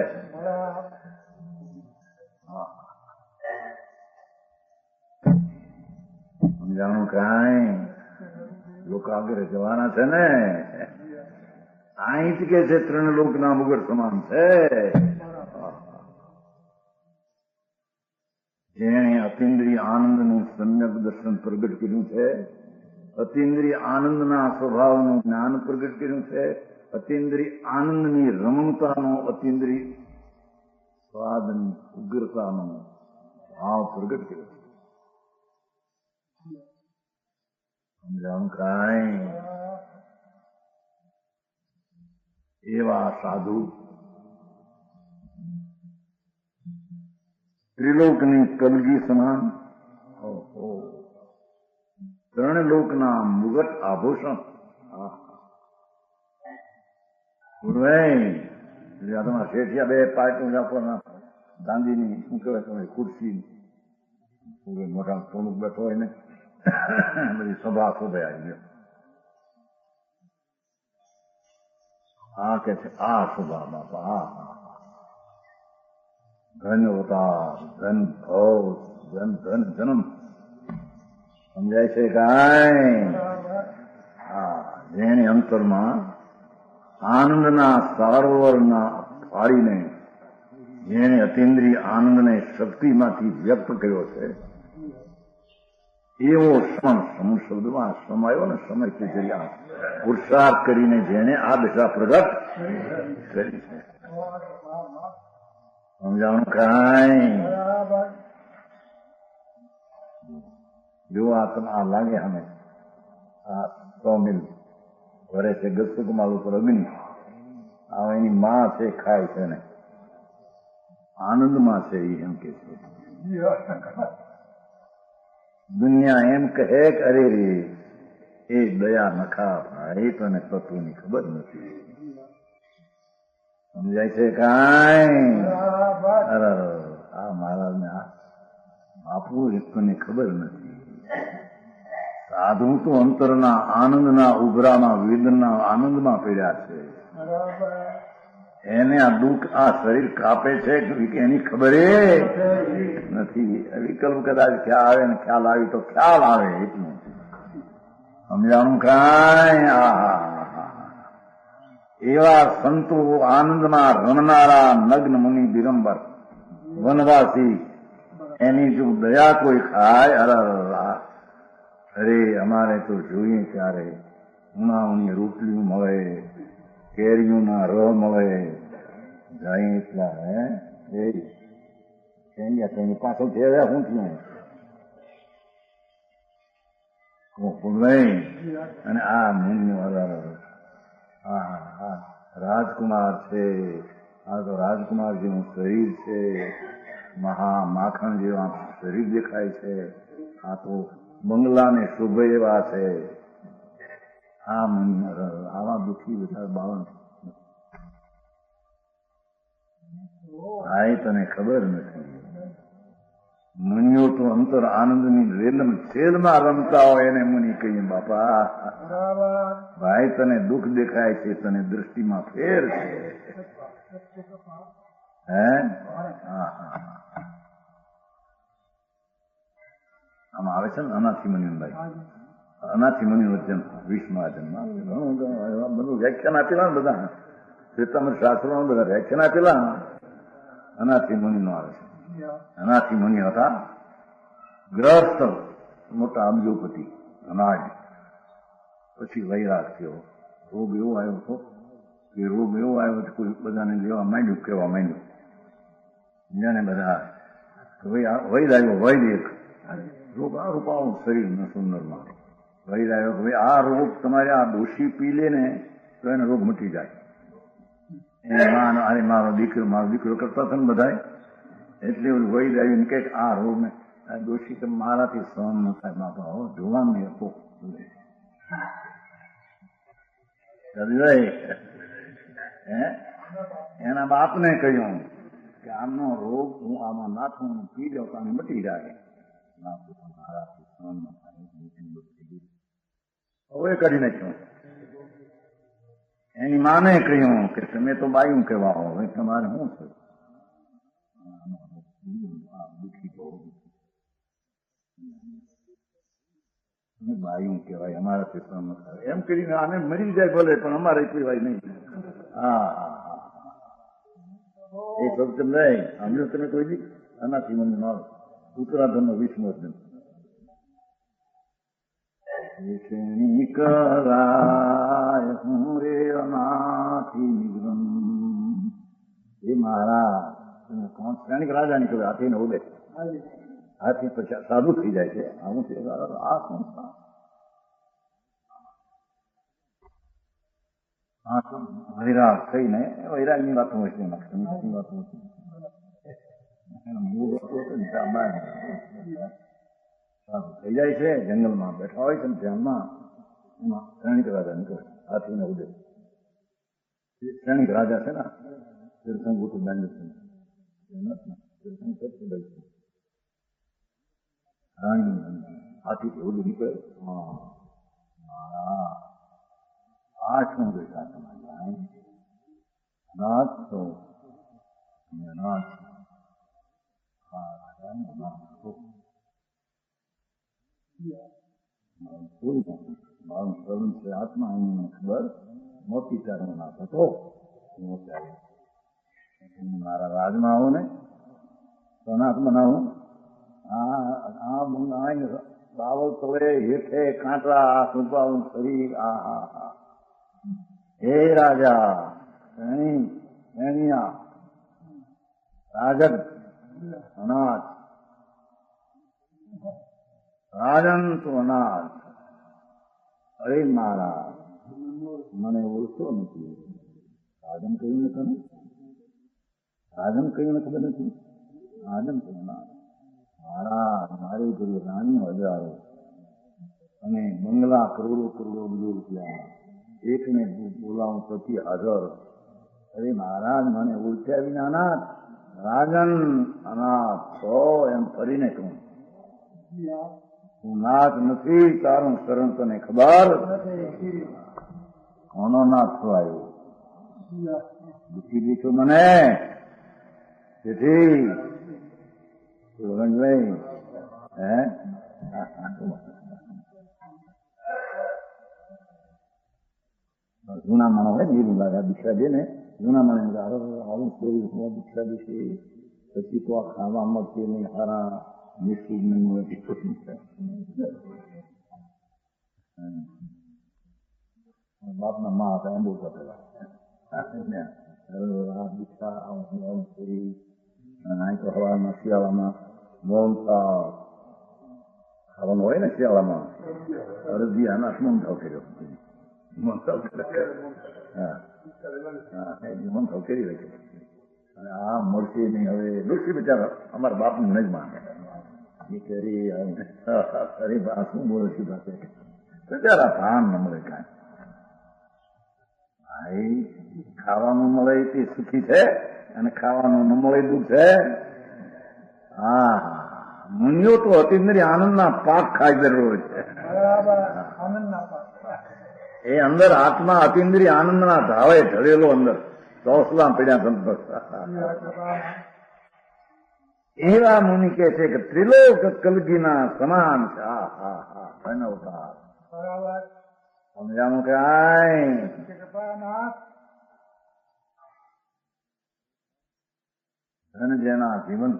S2: સમજાણું કાંઈ? લોકો આગળ જવાના છે ને. અહીં જ કે છે ત્રણ લોકના મુગટ સમાન છે. જેણે અતિન્દ્રિય આનંદનું સમ્યક દર્શન પ્રગટ કર્યું છે, અતિન્દ્રિય આનંદના સ્વભાવનું જ્ઞાન પ્રગટ કર્યું છે, અતિન્દ્રિય આનંદની રમણતાનો, અતિન્દ્રિય સ્વાદની ઉગ્રતાનો ભાવ પ્રગટ કર્યો છે. સમજાણું કાંઈ? એવા સાધુ ત્રિલોકની કલગી સમાન, ત્રણ લોકના મુગટ આભૂષણ. તમારા શેઠિયા બે પાર્ટી ગાંધીની શું કહેવાય તમે ખુરશી મોટા પ્રમુખ બેઠો હોય ને બધી સભા શોભે આવી ગયો. આ કે છે આ સભા બાપા ધન અવતાર, ધન ભવ, ધન ધન જન્મ. સમજાય છે કાંઈ? જેની અંતરમાં આનંદના સરોવરના ફાળીને જેને અતિન્દ્રિય આનંદને શક્તિમાંથી વ્યક્ત કર્યો છે, એવો સમ શબ્દમાં સમાયો ને, સમય જરિયા પુરુષાર્થ કરીને જેને આ દશા પ્રગટ કરી છે. સમજાણું કાંઈ? જો આ લાગે અમે આ 100 મિલ ભરે છે ગસ્તુકમાલ ઉપર અગ્નિ, આ એની માં છે, ખાય છે ને આનંદમાં છે. એમ કે છે દુનિયા એમ કહે કે અરે રે એ દયા નખા ભાઈ તને તત્વની ખબર નથી. સમજાય છે કાંઈ? આ મહારાજને આપવું તને ખબર નથી. સાધુ તો અંતરના આનંદના ઉભરામાં વેદનના આનંદમાં પડ્યા છે. એને આ દુઃખ આ શરીર કાપે છે કે એની ખબર નથી. વિકલ્પ કદાચ ખ્યાલ આવે ને ખ્યાલ આવી તો ખ્યાલ આવે એટલું. સમજાણું કાંઈ? એવા સંતો આનંદમાં રમનારા નગ્ન મુનિ દિગંબર વનવાસી એની જો દયા કોઈ ખાય અરે અમારે તો જોઈએ ત્યારે ઉણાઉની રોટલીઓ મળે, કેરીઓના રહ મળે, જાય એટલા હે તેની પાછળ થયા શું થયું અને આ મુનિ રાજકુમાર છે, આ તો રાજકુમાર જેવું શરીર છે, માખણ જેવા શરીર દેખાય છે, આ તો બંગલાને શોભે એવા છે. આ મુનિ આવા દુઃખી બધા બાળક આ તને ખબર નથી. મુનિઓ તો અંતર આનંદની છેદમાં રમતા હોય એને મુનિ કહીએ બાપા ભાઈ તને દુઃખ દેખાય છે, તને દૃષ્ટિમાં ફેર છે. હે આમાં આવે છે ને અનાથી મુનિભાઈ, અનાથી મુનિ વચ્ચે 20મા જન્મ બધું વ્યાખ્યાન આપેલા ને બધા શ્વેતામૃત શાસ્ત્રો બધા વ્યાખ્યાન આપેલા. અનાથી મુનિ નો આવે છે. અનાથી મુનિ હતા ગ્રસ્ત મોટા અબજોપતિ અનાજ. પછી વૈરાગ થયો, રોગ એવો આવ્યો હતો કે રોગ એવો આવ્યો તો કોઈ બધાને લેવા માંડ્યું, કહેવા માંડ્યું જેને બધા વૈદ આવ્યો. વૈદ એક રોગ આ રૂપાળું શરીર ન સુંદરમાં વૈદ આવ્યો કે ભાઈ આ રોગ તમારે આ દોષી પી લે ને તો એને રોગ મટી જાય. અરે મારો દીકરો કરતા હતા ને બધા એટલે વૈદ આવીને કે આ રોગ ને દોષી તો મારાથી સહન ન થાય બાપા હો જોવાનું હતો. એના બાપને કહ્યું કે આમનો રોગ હું આમાં નાખું પી જાઉં તો આને મટી જાય. મારાથી સહન ન થાય હવે કરી નાખ્યું. એની માને કહ્યું કે તમે તો બાયું કહેવા હો, હવે તમારે શું છે? દુઃખી બહુ બાયું કહેવાય, અમારાથી સહન ન થાય એમ કરીને આને મરી જાય ભલે પણ અમારે કહેવાય નહીં. એ શબ્દ નહીં સાંભળ્યું તમે કોઈ દી? આનાથી મને ન ઉત્તરાધન નો 20મો જન્મ. કરાય હું રે અનાથી નિગ્રમ. એ મારા શ્રેણિક રાજા નીકળ્યો હાથીને ઉડે, હાથી પછી સાધુ થઈ જાય છે. આવું છે આ સંસ્થા વૈરાગ થઈને વૈરાગની વાતો હોય છે, નક્ષની વાતો હોય છે. મૂળ વાતો થઈ જાય છે, જંગલમાં બેઠા હોય છે ધ્યાનમાં. એમાં શ્રેણિક રાજા નીકળે હાથીને ઉડે. શ્રેણિક રાજા છે ને તીર્થંકુટ દંડ હાથી ઉડે નીકળે. આ શું બેઠા તમારી નાથ તો નાથ મારું સ્વરૂપ છે આત્મા. એની ખબર મોટી તારો નાથ હતો. મારા રાજમાં આવું ને સોનાથ બનાવું. બાવળ તળે હેઠે કાંટા સુપાવું શરીર. હે રાજા રાજન અનાથ રાજન તો અનાથ. અરે મારા મને ઓળખતો નથી. રાજન કહ્યું તમે? રાજન કહ્યું ખબર નથી? રાજન તો અનાથ. મારી ઘરે રાણીઓ હજારો અને બંગલા કરોડો કરોડો રૂપિયા, એકને બોલાવું પછી હાજર. અરે મહારાજ મને ઓળખ્યા વિના અનાથ. રાજન અનાથ છો એમ કરીને કહું. હું નાથ નથી, તારું શરણ તને ખબર. કોનો નાથ છો આવ્યો? દુઃખી દીઠો મને તેથી જૂના માણસ હોય ને એવું લાગે દીક્ષા દે ને જૂના માણસ આવું કેવી દીક્ષા દેશે પછી તો આ ખાવા મળશે નહીં સારા નિશ્ચિત નહીં મળે બાપના મા હતા એમ બોલતા પેલા દીક્ષા આવું કરી અહીં તો હવામાં શિયાળામાં મોહનથાળ ખાવાનું હોય ને શિયાળામાં અરજી આના મોહનથાળ કર્યો મોહનથાળ કરી રાખે અને આ મળશે નહીં હવે દુઃખી બિચારા અમારા બાપને નહીં માને એ કરી અરે બા શું બોલે છે પાસે બિચારા ભાન ન મળે કાંઈ ભાઈ ખાવાનું મળે તે સુખી છે અને ખાવાનું ન મળે દુઃખ છે હા મુનિઓ તો અતિન્દ્રિય આનંદના પાક ખાઈ જરૂર છે એ અંદર આત્મા અતિન્દ્રિય આનંદના ધાવે ઢળેલો અંદર ચોસલા પડ્યા સંતોષ એવા મુનિ કે છે કે ત્રિલોક કલગીના સમાન છે હા હા હા ધનવકાર સમજાણું કે ધન જેના જીવન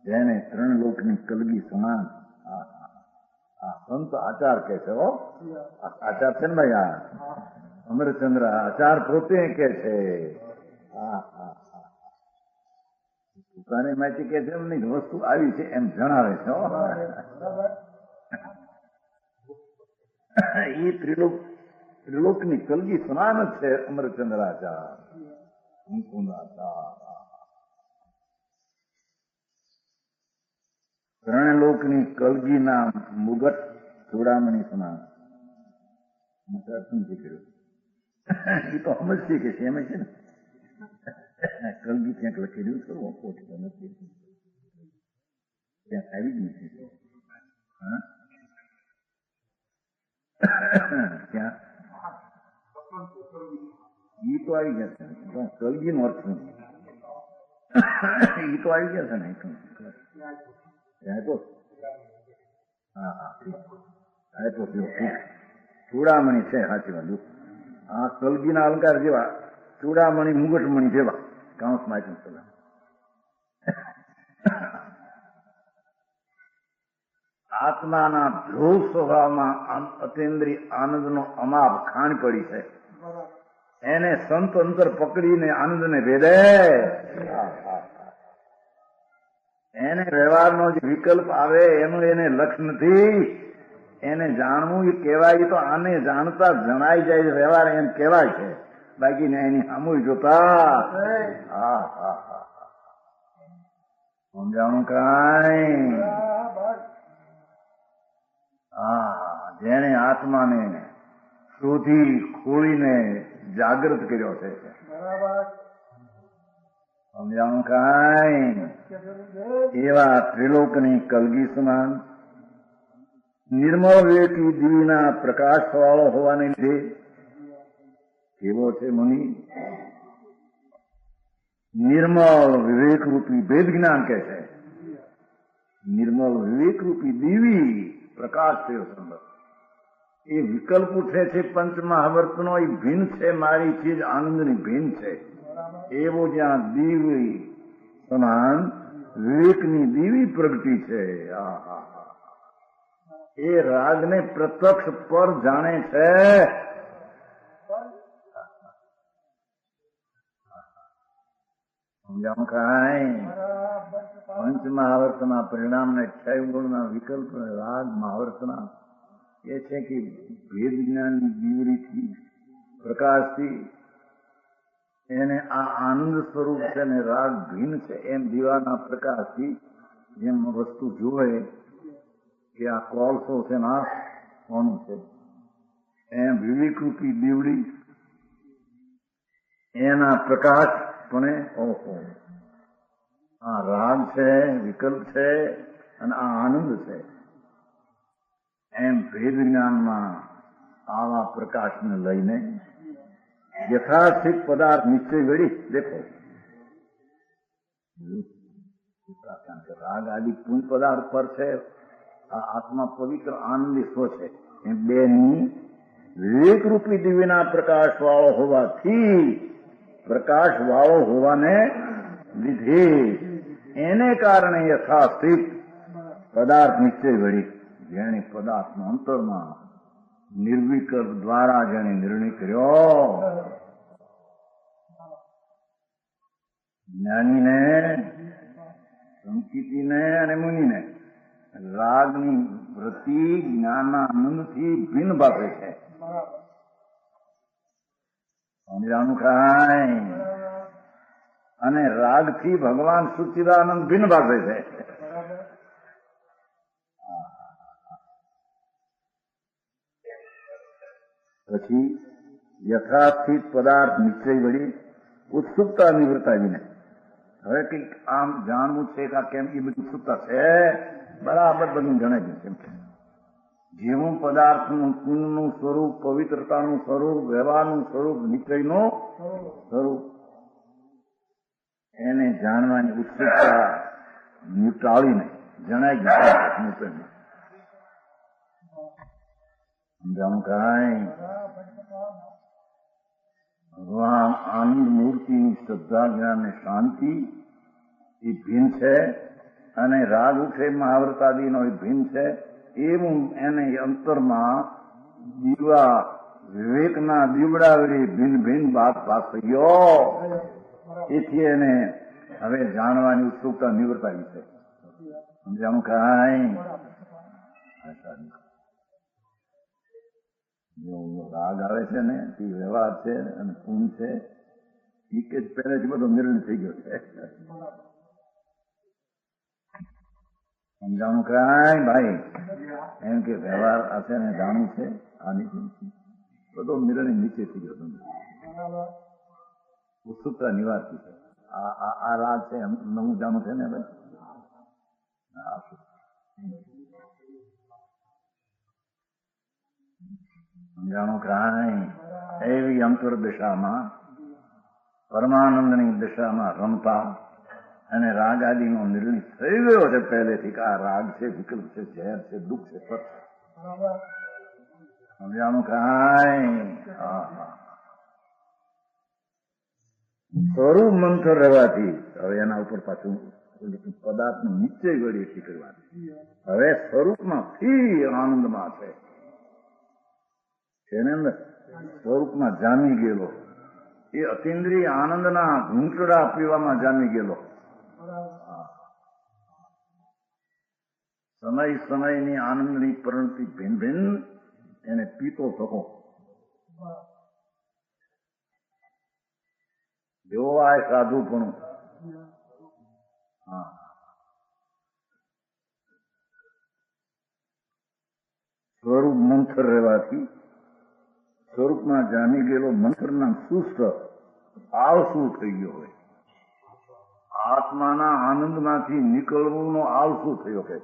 S2: જેને ત્રણ લોકની કલગી સમાન સંત આચાર કે છે આચાર છે ને ભાઈ આ અમરચંદ્ર આચાર પોતે કે છે પોતાની માહિતી કે છે એમ નહીં વસ્તુ આવી છે એમ જણાવે છે એ ત્રિલોકની કલગી સમાન જ છે અમરચંદ્ર આચાર મુકુંદ આચાર ત્રણ લોકની કલગીના મુગટ ચૂડામણી સમાન નથી કર્યું એ તો સમજશે કે છે એમ છે ને કલગી ક્યાંક લખી રહ્યું છે ઓછું નથી ત્યાં આવી જ નથી ક્યાં એ તો આવી ગયા છે કલગી નો અર્થ નથી એ તો આવી ગયા છે ને ચૂડામણી છે સાચી વાત આ કલગીના અલંકાર જેવા ચૂડામણી મુગટમણી જેવા કાંસમાં આત્માના ધ્રુવ સ્વભાવમાં અતિન્દ્રિય આનંદનો અમાપ ખાણ પડી છે એને સંત અંતર પકડીને આનંદને ભેદે એને વ્યવહારનો જે વિકલ્પ આવે એનું એને લક્ષ નથી એને જાણવું એ કહેવાય તો આને જાણતા જણાઈ જાય વ્યવહાર એમ કહેવાય છે બાકી ને એની સામું જોતા હા હા હા સમજાણું કાંઈ હા જેને આત્માને શોધી ખોળીને જાગૃત કર્યો છે સમજાણું કાંઈ એવા ત્રિલોકની કલગી સમાન નિર્મળ વિવેકી દીવીના પ્રકાશ વાળો હોવાને લીધે કેવો છે મુનિ નિર્મળ વિવેક રૂપી ભેદ જ્ઞાન કે છે નિર્મળ વિવેક રૂપી દીવી પ્રકાશ થયો સંબંધ એ વિકલ્પ ઉઠે છે પંચમહાવર્તનો એ ભિન્ન છે મારી ચીજ આનંદની ભિન્ન છે એવો જ્યાં દીવી સમાન વિવેકની દીવી પ્રગટી છે એ રાગને પ્રત્યક્ષ પર જાણે છે સમજાવું કાંઈ પંચ મહાવર્તના પરિણામને 6 ગુણના વિકલ્પ રાગ મહાવર્તના એ છે કે ભેદ જ્ઞાનની દીવડીથી પ્રકાશથી એને આ આનંદ સ્વરૂપ છે ને રાગ ભિન્ન છે એમ દીવાના પ્રકાશથી જેમ વસ્તુ જોવે કે આ કોલસો છે ને આ કોનું છે એમ વિવેકરૂપી દીવડી એના પ્રકાશ પણ ઓહો આ રાગ છે વિકલ્પ છે અને આ આનંદ છે એમ ભેદ જ્ઞાનમાં આવા પ્રકાશને લઈને યથાર્થિક પદાર્થ નિશ્ચય વેડી દેખો રાગ આદિ પૂર્ણ પદાર્થ પર છે આ આત્મા પવિત્ર આનંદી સ્વ છે એ બેની વિવેક રૂપી દિવ્યના પ્રકાશ વાળો હોવાથી પ્રકાશ વાળો હોવાને લીધે એને કારણે યથાસ્થિત પદાર્થ નિશ્ચય વળી જેણે પદાર્થના અંતરમાં નિર્વિકલ્પ દ્વારા જેણે નિર્ણય કર્યો જ્ઞાનીને સંકિતિને અને મુનિને રાગની વૃત્તિ જ્ઞાનાનંદથી ભિન્ન ભાગે છે. સમજાનું કાંઈ અને રાગથી ભગવાન સચ્ચિદાનંદ ભિન્ન ભાગે છે. પછી યથાસ્થિત પદાર્થ નિશ્ચય વળી ઉત્સુકતા નિવૃત્તાવીને હવે કંઈક આમ જાણવું છે કે કેમ એ બધી ઉત્સુકતા છે બરાબર બધું જણાવી છે. જેવું પદાર્થનું પુણ્યનું સ્વરૂપ પવિત્રતાનું સ્વરૂપ વ્યવહારનું સ્વરૂપ નિશ્ચયનું સ્વરૂપ એને જાણવાની ઉત્સુકતા નિટાળીને જણાઈ ગયું. સમજાણું કાંઈ ભગવાન આનંદ મૂર્તિની શ્રદ્ધા જ્ઞાન ને શાંતિ એ ભિન્ન છે અને રાગ ઉઠે મહાવ્રતાદીનો એ ભિન્ન છે. એવું એને અંતરમાં દીવા વિવેકના દીવડા વળી ભિન્ન ભિન્ન બાદ પાસ થયો. એથી એને હવે જાણવાની ઉત્સુકતા નિવર્તાવી છે. સમજાણું કાંઈ રાગ આવે છે ને એ વ્યવહાર છે અને પૂર્ણ છે એ કે પહેલેથી બધો નિર્ણય થઈ ગયો છે. સમજાણું કાંઈ ભાઈ એમ કે વ્યવહાર આ છે ને જાણવું છે આ નીચે બધો નિર્ણય નીચે થઈ ગયો. તમને ઉત્સુકતા નિવારતી છે. આ રાગ છે નવું જાણવું છે ને હવે સમજાણું કાંઈ એવી અંતર દિશામાં પરમાનંદની દિશામાં રમતા અને રાગ આદિનો નિર્ણય થઈ ગયો છે પહેલેથી કે આ રાગ છે વિકલ્પ છે ઝેર છે દુઃખ છે સત. સમજાણું કાંઈ સ્વરૂપ મંથર રહેવાથી હવે એના ઉપર પાછું પદાર્થનું નિશ્ચય વળી એટલી કરવાની હવે સ્વરૂપમાં ફી આનંદમાં છે એને અંદર સ્વરૂપમાં જામી ગયેલો એ અતિન્દ્રિય આનંદના ઘૂંટડા પીવામાં જામી ગયેલો. સમય સમયની આનંદની પરિણતિ ભિન્ન ભિન્ન એને પીતો થકો. જેવો આ સાધુપણું સ્વરૂપ મંથર રહેવાથી સ્વરૂપમાં જામી ગયેલો મંથરના સુસ્ત આળસુ થઈ ગયો હોય. આત્માના આનંદમાંથી નીકળવાનો આળસુ થયો કે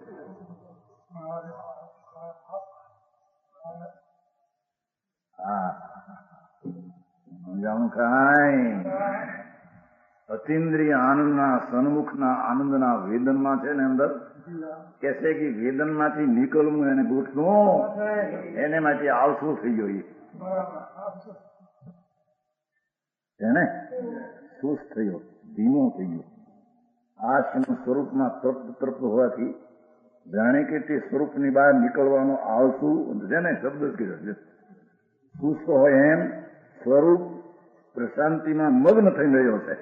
S2: સમજાણું કાંઈ અતિન્દ્રિય આનંદના સન્મુખના આનંદના વેદનમાં છે ને અંદર કે છે કે વેદનમાંથી નીકળવું એને ગોઠવું એને માટે આળસુ થઈ ગયો એને સુસ્ત થયો ધીમો થઈ ગયો. આ સ્વરૂપમાં તૃપ્ત હોવાથી જાણે કે તે સ્વરૂપની બહાર નીકળવાનો આળસુ છે ને શબ્દ જ કીધો છે. સુસ્ત હોય એમ સ્વરૂપ પ્રશાંતિમાં મગ્ન થઈ રહ્યો છે.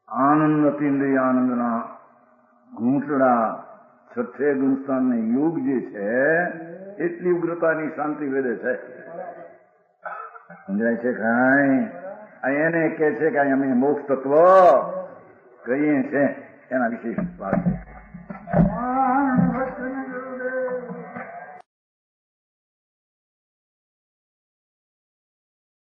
S2: આનંદ અતિન્દ્રિય આનંદના ઘૂંટડા છઠ્ઠે ગુણસ્થાન યુગ જે છે એટલી ઉગ્રતાની શાંતિ વેદે છે. સમજાય છે કાંઈ એને કે છે કે અમે મોક્ષ તત્વ કહીએ છે એના વિશેષ વાત છે.